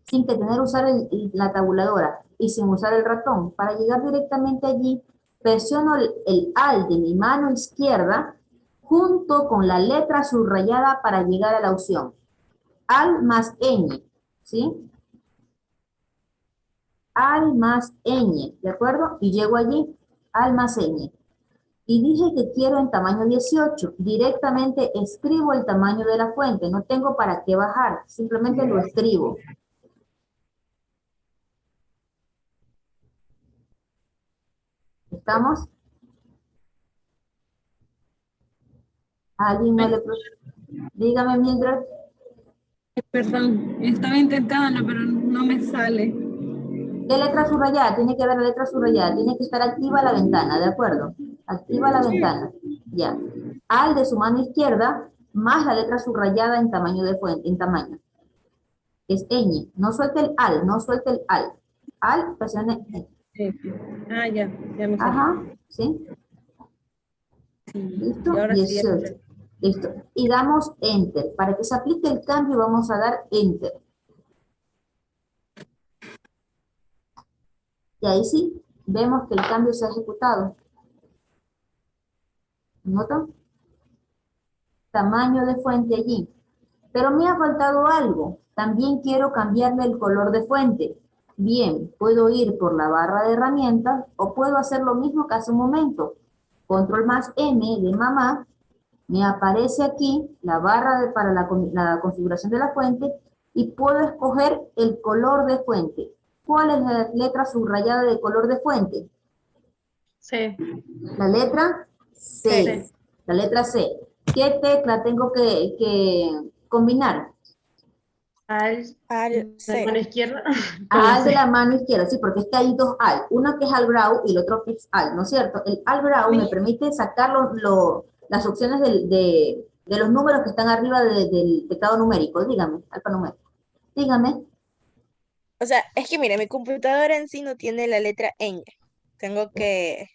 sin que tener que usar la tabuladora y sin usar el ratón, para llegar directamente allí, presiono el Alt de mi mano izquierda junto con la letra subrayada para llegar a la opción. Alt más ñ, ¿sí? Alt más ñ, ¿de acuerdo? Y llego allí, Alt más ñ. Y dije que quiero en tamaño 18. Directamente escribo el tamaño de la fuente. No tengo para qué bajar. Simplemente lo escribo. ¿Estamos? ¿Alguien no le... Dígame, Mildred. Perdón, estaba intentándolo, pero no me sale. ¿Qué letra subrayada? Tiene que ver la letra subrayada. Tiene que estar activa la ventana, ¿de acuerdo? Activa la ventana. Ya. Al de su mano izquierda, más la letra subrayada en tamaño de fuente, en tamaño. Es ñ. No suelte el al, no suelte el al. Al, presione. Ah, ya me sale. Ajá, ¿sí? ¿Listo? Y ahora sí. 18. Listo. Y damos Enter. Para que se aplique el cambio vamos a dar Enter. Y ahí sí, vemos que el cambio se ha ejecutado. ¿Notan? Tamaño de fuente allí. Pero me ha faltado algo. También quiero cambiarle el color de fuente. Bien, puedo ir por la barra de herramientas o puedo hacer lo mismo que hace un momento. Control más M de mamá. Me aparece aquí la barra para la configuración de la fuente y puedo escoger el color de fuente. ¿Cuál es la letra subrayada de color de fuente? C. La letra C. C. La letra C. ¿Qué tecla tengo que combinar? Al Al de la mano C. izquierda. Al de la mano izquierda, sí, porque es que hay dos al. Uno que es al grau y el otro que es al, ¿no es cierto? El al grau me permite sacar las opciones de los números que están arriba del teclado numérico. Dígame, alfanumérico. Dígame. O sea, es que mire, mi computadora en sí no tiene la letra ñ. Tengo que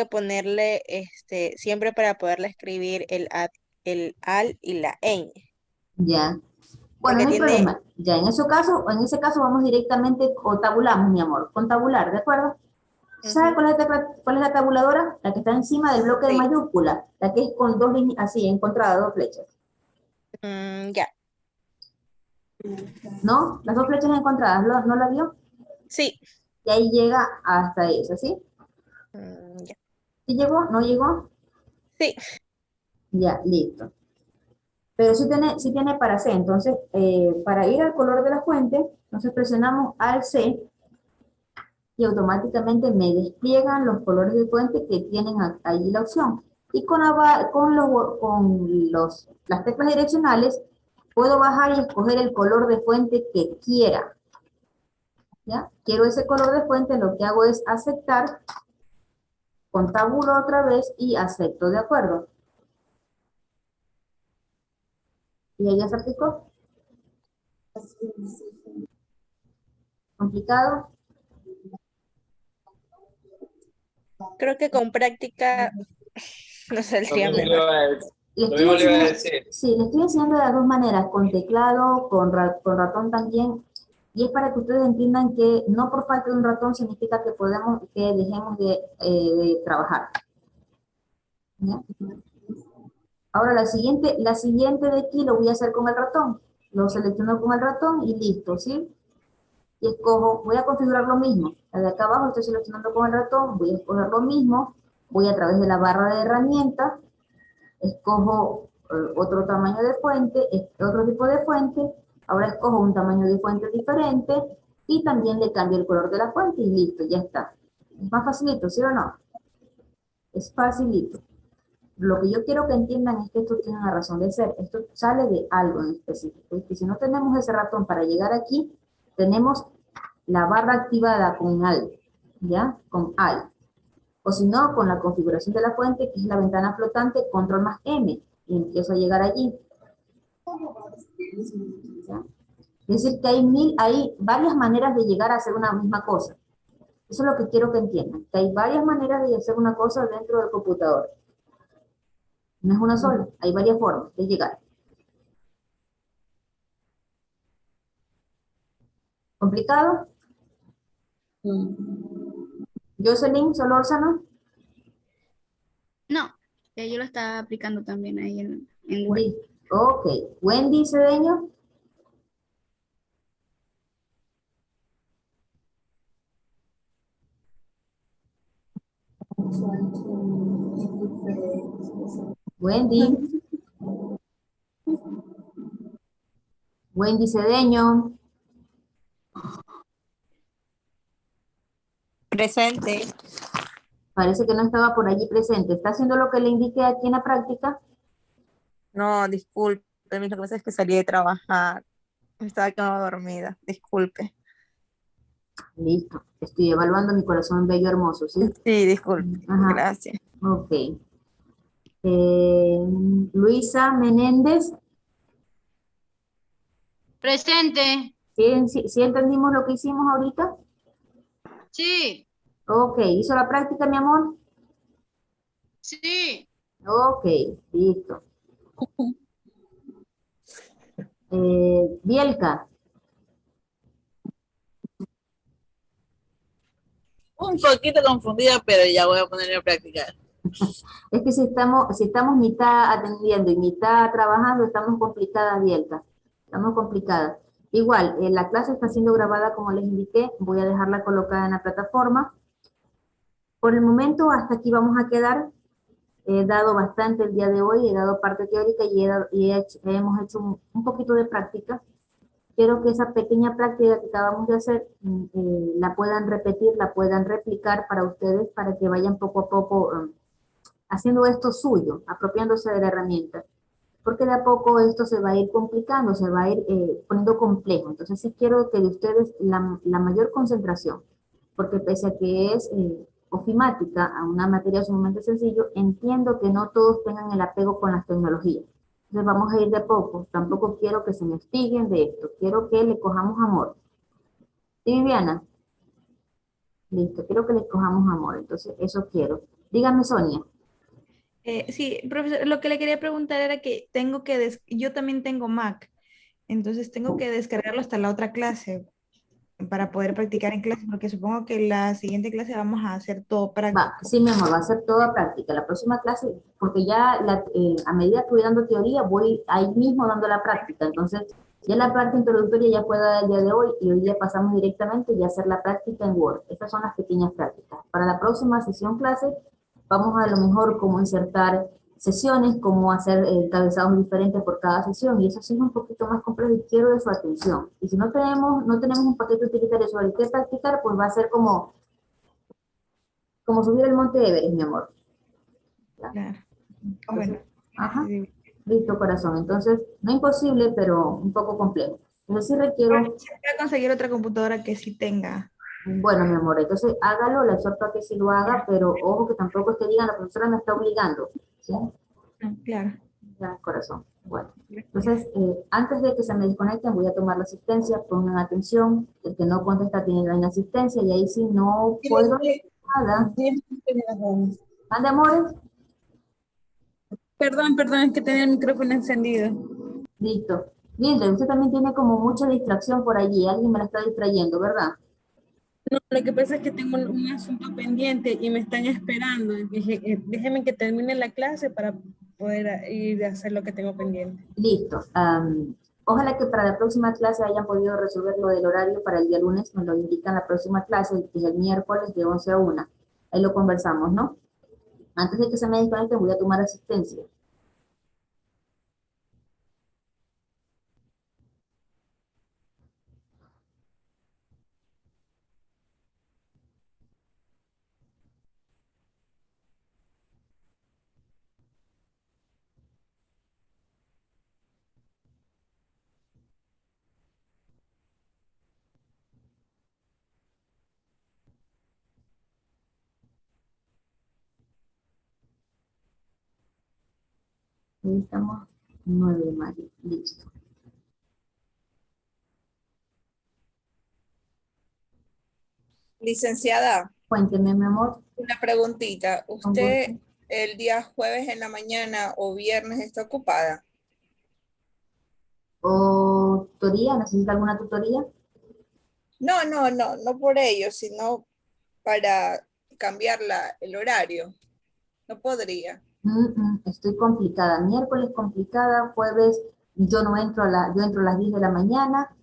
ponerle siempre para poderle escribir el al y la ñ. Ya. Bueno, Porque no hay tiene, problema. Ya, en ese caso vamos directamente o tabulamos, mi amor, con tabular, ¿de acuerdo? ¿Sabe cuál es la tabuladora? La que está encima del bloque de Sí. mayúscula, la que es con dos líneas, así, encontradas, dos flechas. ya, ¿No? Las dos flechas encontradas, ¿no la vio? sí. Y ahí llega hasta esa, ¿sí? Ya. ¿Sí llegó? ¿No llegó? Sí. Ya, listo. Pero sí tiene para C, entonces, para ir al color de la fuente, entonces presionamos Alt C y automáticamente me despliegan los colores de fuente que tienen ahí la opción. Y con las teclas direccionales puedo bajar y escoger el color de fuente que quiera. ¿Ya? Quiero ese color de fuente, lo que hago es aceptar, con tabulo otra vez y acepto, ¿de acuerdo? ¿Y ahí ya se aplicó? ¿Complicado? Creo que con práctica nos Lo saldría mismo le mejor. iba a decir. Le Lo estoy mismo le iba a enseñando, decir. sí, le estoy enseñando de las dos maneras, con teclado, con ratón también, y es para que ustedes entiendan que no por falta de un ratón significa que dejemos de trabajar. ¿Ya? Ahora la siguiente de aquí lo voy a hacer con el ratón. Lo selecciono con el ratón y listo, ¿sí? y escojo, voy a configurar lo mismo. De acá abajo estoy seleccionando con el ratón, voy a escoger lo mismo, voy a través de la barra de herramientas, escojo otro tamaño de fuente, otro tipo de fuente, ahora escojo un tamaño de fuente diferente y también le cambio el color de la fuente y listo, ya está. Es más facilito, ¿sí o no? Es facilito. Lo que yo quiero que entiendan es que esto tiene una razón de ser, esto sale de algo en específico, y si no tenemos ese ratón para llegar aquí, tenemos la barra activada con Alt, ¿ya? Con Alt. O si no, con la configuración de la fuente, que es la ventana flotante, control más M, y empiezo a llegar allí. ¿Ya? Es decir, que hay varias maneras de llegar a hacer una misma cosa. Eso es lo que quiero que entiendan, que hay varias maneras de hacer una cosa dentro del computador. No es una sola, hay varias formas de llegar. ¿Complicado? Jocelyn Solórzano. No, yo lo estaba aplicando también ahí en Word. Ok. Wendy Cedeño. Wendy. Wendy Cedeño. Presente. Parece que no estaba por allí presente. ¿Está haciendo lo que le indiqué aquí en la práctica? No, disculpe, lo que pasa es que salí de trabajar. Me estaba quedando dormida, disculpe. Listo. Estoy evaluando mi corazón bello hermoso, ¿sí? Sí, disculpe. Ajá. Gracias. Ok. Luisa Menéndez. Presente. ¿Sí entendimos lo que hicimos ahorita? Sí. Ok. ¿Hizo la práctica, mi amor? Sí. Ok. Listo. Bielka. Un poquito confundida, pero ya voy a ponerme a practicar. Es que si estamos mitad atendiendo y mitad trabajando, estamos complicadas, Bielka. Estamos complicadas. Igual, la clase está siendo grabada como les indiqué. Voy a dejarla colocada en la plataforma. Por el momento, hasta aquí vamos a quedar. He dado bastante el día de hoy, he dado parte teórica y hemos hecho un poquito de práctica. Quiero que esa pequeña práctica que acabamos de hacer la puedan repetir, la puedan replicar para ustedes, para que vayan poco a poco haciendo esto suyo, apropiándose de la herramienta. Porque de a poco esto se va a ir complicando, se va a ir poniendo complejo. Entonces sí quiero que de ustedes la mayor concentración, porque pese a que es ofimática, a una materia sumamente sencillo, entiendo que no todos tengan el apego con las tecnologías. Entonces vamos a ir de a poco. Tampoco quiero que se me hostiguen de esto. Quiero que le cojamos amor. ¿Sí, Viviana? Listo, quiero que le cojamos amor. Entonces eso quiero. Dígame, Sonia. Sí, profesor, lo que le quería preguntar era que yo también tengo Mac, entonces tengo que descargarlo hasta la otra clase para poder practicar en clase, porque supongo que la siguiente clase vamos a hacer todo práctico. Sí, mi amor, va a ser toda práctica. La próxima clase, porque ya a medida que voy dando teoría, voy ahí mismo dando la práctica. Entonces, ya la parte introductoria ya fue dada el día de hoy y hoy día pasamos directamente y a hacer la práctica en Word. Estas son las pequeñas prácticas. Para la próxima sesión clase, vamos a lo mejor cómo insertar sesiones, cómo hacer encabezados diferentes por cada sesión, y eso sí es un poquito más complejo y quiero de su atención. Y si no tenemos un paquete utilitario sobre el que practicar, pues va a ser como subir el monte Everest, mi amor. ¿Ya? Claro. Entonces, Bueno. ajá, listo, corazón. Entonces, no imposible, pero un poco complejo. Entonces, sí requiero... Voy a conseguir otra computadora que sí tenga. Bueno, mi amor, entonces hágalo, le exhorto a que sí lo haga, pero ojo que tampoco es que digan, la profesora me está obligando. ¿Sí? Claro. Ya, corazón. Bueno, entonces, antes de que se me desconecten, voy a tomar la asistencia, pongan atención, el que no contesta tiene la inasistencia, y ahí sí no puedo nada. ¿Mande, amores? Perdón, es que tenía el micrófono encendido. Listo. Mildred, usted también tiene como mucha distracción por allí, alguien me la está distrayendo, ¿verdad? No, lo que pasa es que tengo un asunto pendiente y me están esperando. Dije, déjeme que termine la clase para poder ir a hacer lo que tengo pendiente. Listo. Ojalá que para la próxima clase hayan podido resolver lo del horario para el día lunes, nos lo indican la próxima clase, que es el miércoles de 11 a 1. Ahí lo conversamos, ¿no? Antes de que se me desconecten, voy a tomar asistencia. Ahí estamos, 9 de mayo, listo. Licenciada, Cuénteme, mi amor. una preguntita. Con ¿Usted gusto. el día jueves en la mañana o viernes está ocupada? ¿O tutoría? ¿Necesita alguna tutoría? No por ello, sino para cambiar el horario. No podría. Estoy complicada. Miércoles complicada, jueves yo no entro yo entro a las 10 de la mañana,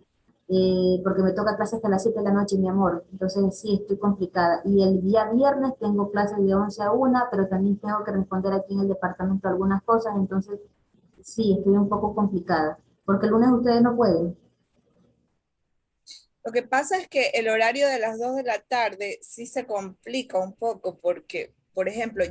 porque me toca clase hasta las 7 de la noche, mi amor. Entonces sí, estoy complicada. Y el día viernes tengo clases de 11 a 1, pero también tengo que responder aquí en el departamento algunas cosas, entonces sí, estoy un poco complicada. Porque el lunes ustedes no pueden. Lo que pasa es que el horario de las 2 de la tarde sí se complica un poco porque, por ejemplo,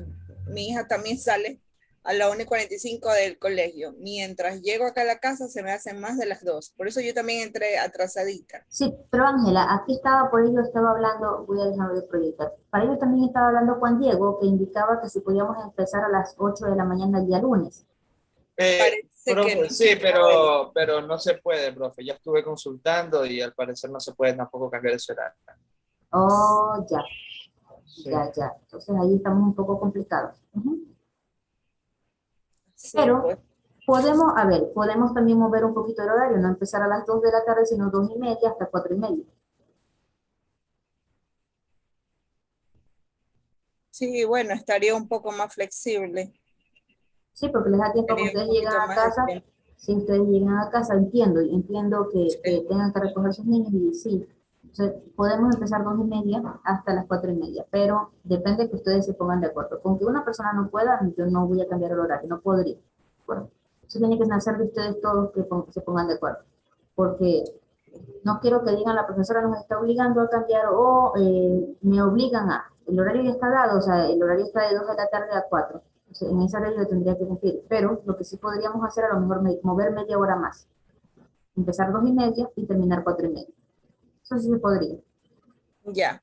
mi hija también sale a la 1:45 del colegio. Mientras llego acá a la casa se me hacen más de las 2. Por eso yo también entré atrasadita. Sí, pero Ángela, aquí estaba, por ello estaba hablando, voy a dejar de proyectar. Para ello también estaba hablando Juan Diego, que indicaba que si podíamos empezar a las 8 de la mañana el día lunes. Parece que Profe, no sí, se puede. pero no se puede, profe. Ya estuve consultando y al parecer no se puede tampoco cambiar ese horario. Oh, ya, Sí. ya. Entonces ahí estamos un poco complicados. Sí, Pero pues. podemos, a ver, podemos también mover un poquito el horario, no empezar a las 2 de la tarde, sino 2:30 hasta 4:30. Sí, bueno, estaría un poco más flexible. Sí, porque les da tiempo que Tenía un ustedes llegan poquito a más de casa. tiempo. Si ustedes llegan a casa, entiendo que tengan que recoger sus niños y sí. Entonces, podemos empezar 2:30 hasta las 4:30, pero depende que ustedes se pongan de acuerdo. Con que una persona no pueda, yo no voy a cambiar el horario, no podría. Bueno, eso tiene que nacer de ustedes todos que se pongan de acuerdo. Porque no quiero que digan la profesora nos está obligando a cambiar o me obligan a. El horario ya está dado, o sea, el horario está de 2 de la tarde a 4. O sea, en ese horario lo tendría que cumplir. Pero lo que sí podríamos hacer a lo mejor mover media hora más. Empezar 2:30 y terminar 4:30. Eso sí se podría. Ya,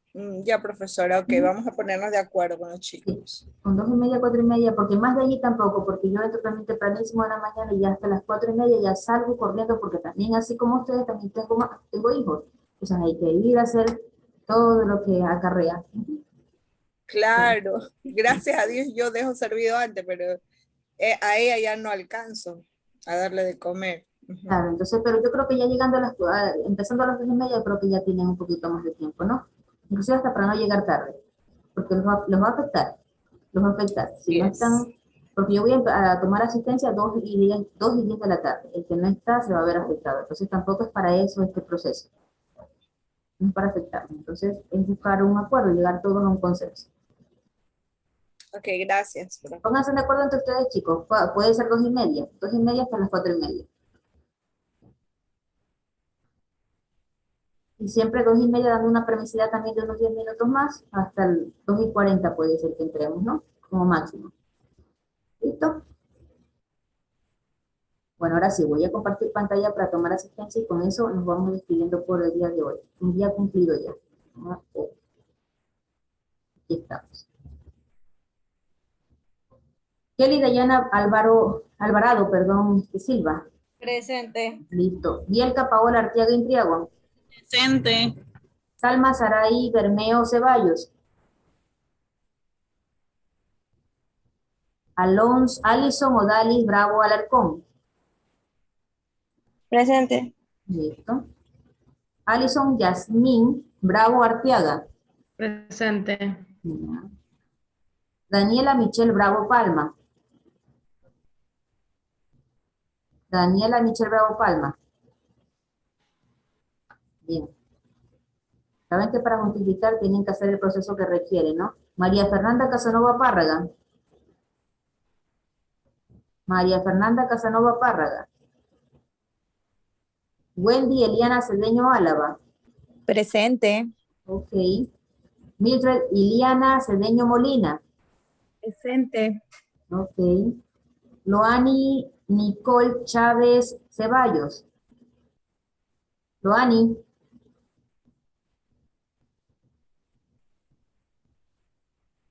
profesora, ok, vamos a ponernos de acuerdo con los chicos. Con 2:30, 4:30, porque más de allí tampoco, porque yo entro también tempranísimo en la mañana y ya hasta las 4:30 ya salgo corriendo, porque también así como ustedes, también tengo hijos. O sea, hay que ir a hacer todo lo que acarrea. Claro, gracias a Dios yo dejo servido antes, pero a ella ya no alcanzo a darle de comer. Claro, entonces, pero yo creo que ya llegando empezando a las 2:30, creo que ya tienen un poquito más de tiempo, ¿no? Inclusive hasta para no llegar tarde, porque los va a afectar, los va a afectar. Si no están, porque yo voy a tomar asistencia 2:10 de la tarde, el que no está se va a ver afectado, entonces tampoco es para eso este proceso, no es para afectarme, entonces es buscar un acuerdo, llegar todos a un consenso. Ok, gracias. Pónganse de acuerdo entre ustedes, chicos, puede ser 2:30 hasta las 4:30. Y siempre 2:30 dando una permisidad también de unos 10 minutos más, hasta el 2:40 puede ser que entremos, ¿no? Como máximo. ¿Listo? Bueno, ahora sí, voy a compartir pantalla para tomar asistencia y con eso nos vamos despidiendo por el día de hoy. Un día cumplido ya. Aquí estamos. Kelly Dayana Alvarado, Silva. Presente. Listo. Bielka Paola Arteaga Intriagua. Presente. Salma Saray Bermeo Ceballos. Alison Odalis Bravo Alarcón. Presente. Listo. Alison Yasmín Bravo Arteaga. Presente. Daniela Michelle Bravo Palma. Daniela Michelle Bravo Palma. Bien. Saben que para justificar tienen que hacer el proceso que requiere, ¿no? María Fernanda Casanova Párraga. María Fernanda Casanova Párraga. Wendy Eliana Cedeño Álava. Presente. Ok. Mildred Iliana Cedeño Molina. Presente. Ok. Loani Nicole Chávez Ceballos. Loani.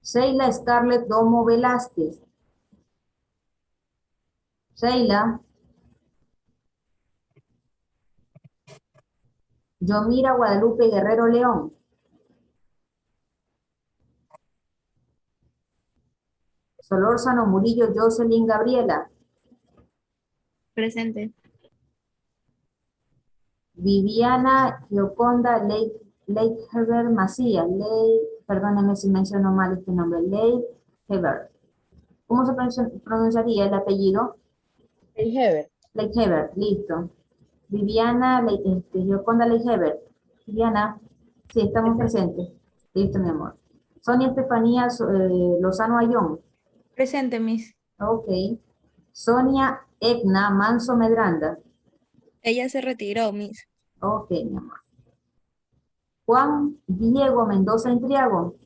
Sheila Scarlett Domo Velázquez. Sheila. Yomira Guadalupe Guerrero León. Solórzano Murillo Jocelyn Gabriela. Presente. Viviana Gioconda Leitheber Macías. Perdóneme si menciono mal este nombre. Leitheber. ¿Cómo se pronunciaría el apellido? Leitheber. Leitheber, listo. Viviana Gioconda Leitheber. Viviana, sí, estamos presentes. Listo, mi amor. Sonia Estefanía Lozano Ayón. Presente, Miss. Ok. Sonia Egna Manso Medranda. Ella se retiró, Miss. Ok, mi amor. Juan Diego Mendoza Intriago.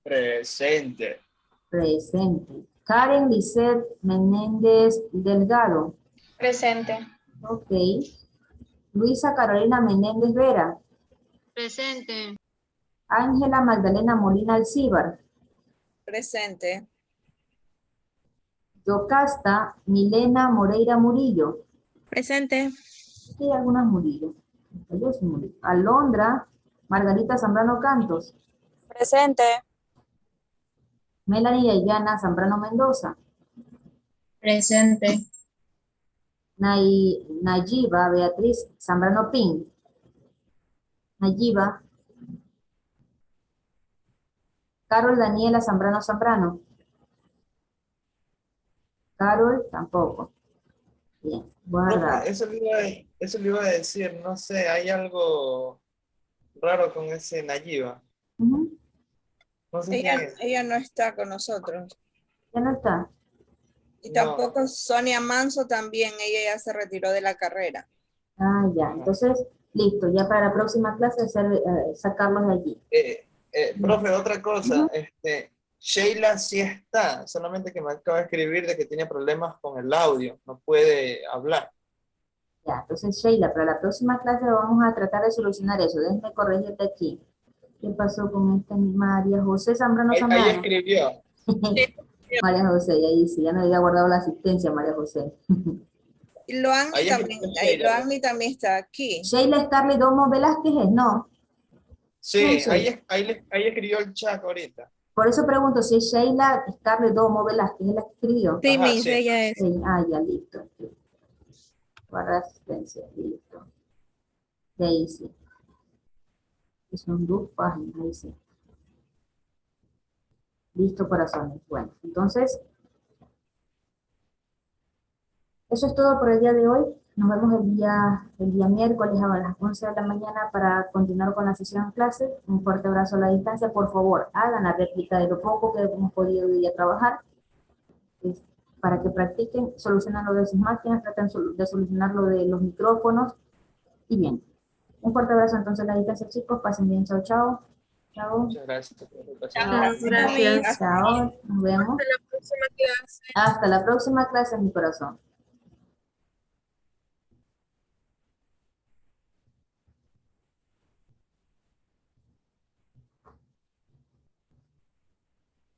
Presente. Presente. Karen Lisette Menéndez Delgado. Presente. Ok. Luisa Carolina Menéndez Vera. Presente. Ángela Magdalena Molina Alcíbar. Presente. Yocasta Milena Moreira Murillo. Presente. Aquí hay algunas Murillo. Yo soy Murillo. Alondra Margarita Zambrano Cantos. Presente. Melanie Ayana Zambrano Mendoza. Presente. Nayiba Beatriz Zambrano Pin. Nayiba. Carol Daniela Zambrano Zambrano. Carol tampoco. Bien, guarda. Profe, eso le iba a decir, no sé, hay algo raro con ese Nayiba. Ujú. No sé quién es. Ella no está con nosotros. Ya no está. Y No. tampoco Sonia Manso también, ella ya se retiró de la carrera. Ah, ya. Entonces, listo. Ya para la próxima clase sacarlos de allí. Profe, otra cosa, Ujú. Sheila sí está, solamente que me acaba de escribir de que tiene problemas con el audio, no puede hablar. Ya, entonces Sheila, para la próxima clase vamos a tratar de solucionar eso. Déjenme corregirte aquí. ¿Qué pasó con esta María José Zambrano Ahí Zambrano? escribió. María José, ahí dice, ya me había guardado la asistencia, María José. Y Loani Ahí también, escribió Sheila. Loani también está aquí. Sheila Scarlett Domo Velázquez es, no. Sí, No sé. ahí escribió el chat ahorita. Por eso pregunto si es Sheila Scarlett Domo Velázquez, es la que escribió. Sí, Ajá, Miss, sí. ella es. Ya, listo. Guarda asistencia, listo. Y ahí sí. Que son 2 páginas, ahí sí. Listo, corazones. Bueno, entonces, eso es todo por el día de hoy. Nos vemos el día miércoles a las 11 de la mañana para continuar con la sesión en clase. Un fuerte abrazo a la distancia. Por favor, hagan la réplica de lo poco que hemos podido hoy día trabajar. Para que practiquen, solucionan lo de sus máquinas, traten de solucionar lo de los micrófonos. Y bien, un fuerte abrazo entonces a la distancia, chicos. Pasen bien. Chao, chao. Chao. Muchas gracias. Chao, gracias. Chao. Nos vemos. Hasta la próxima clase. Hasta la próxima clase, mi corazón.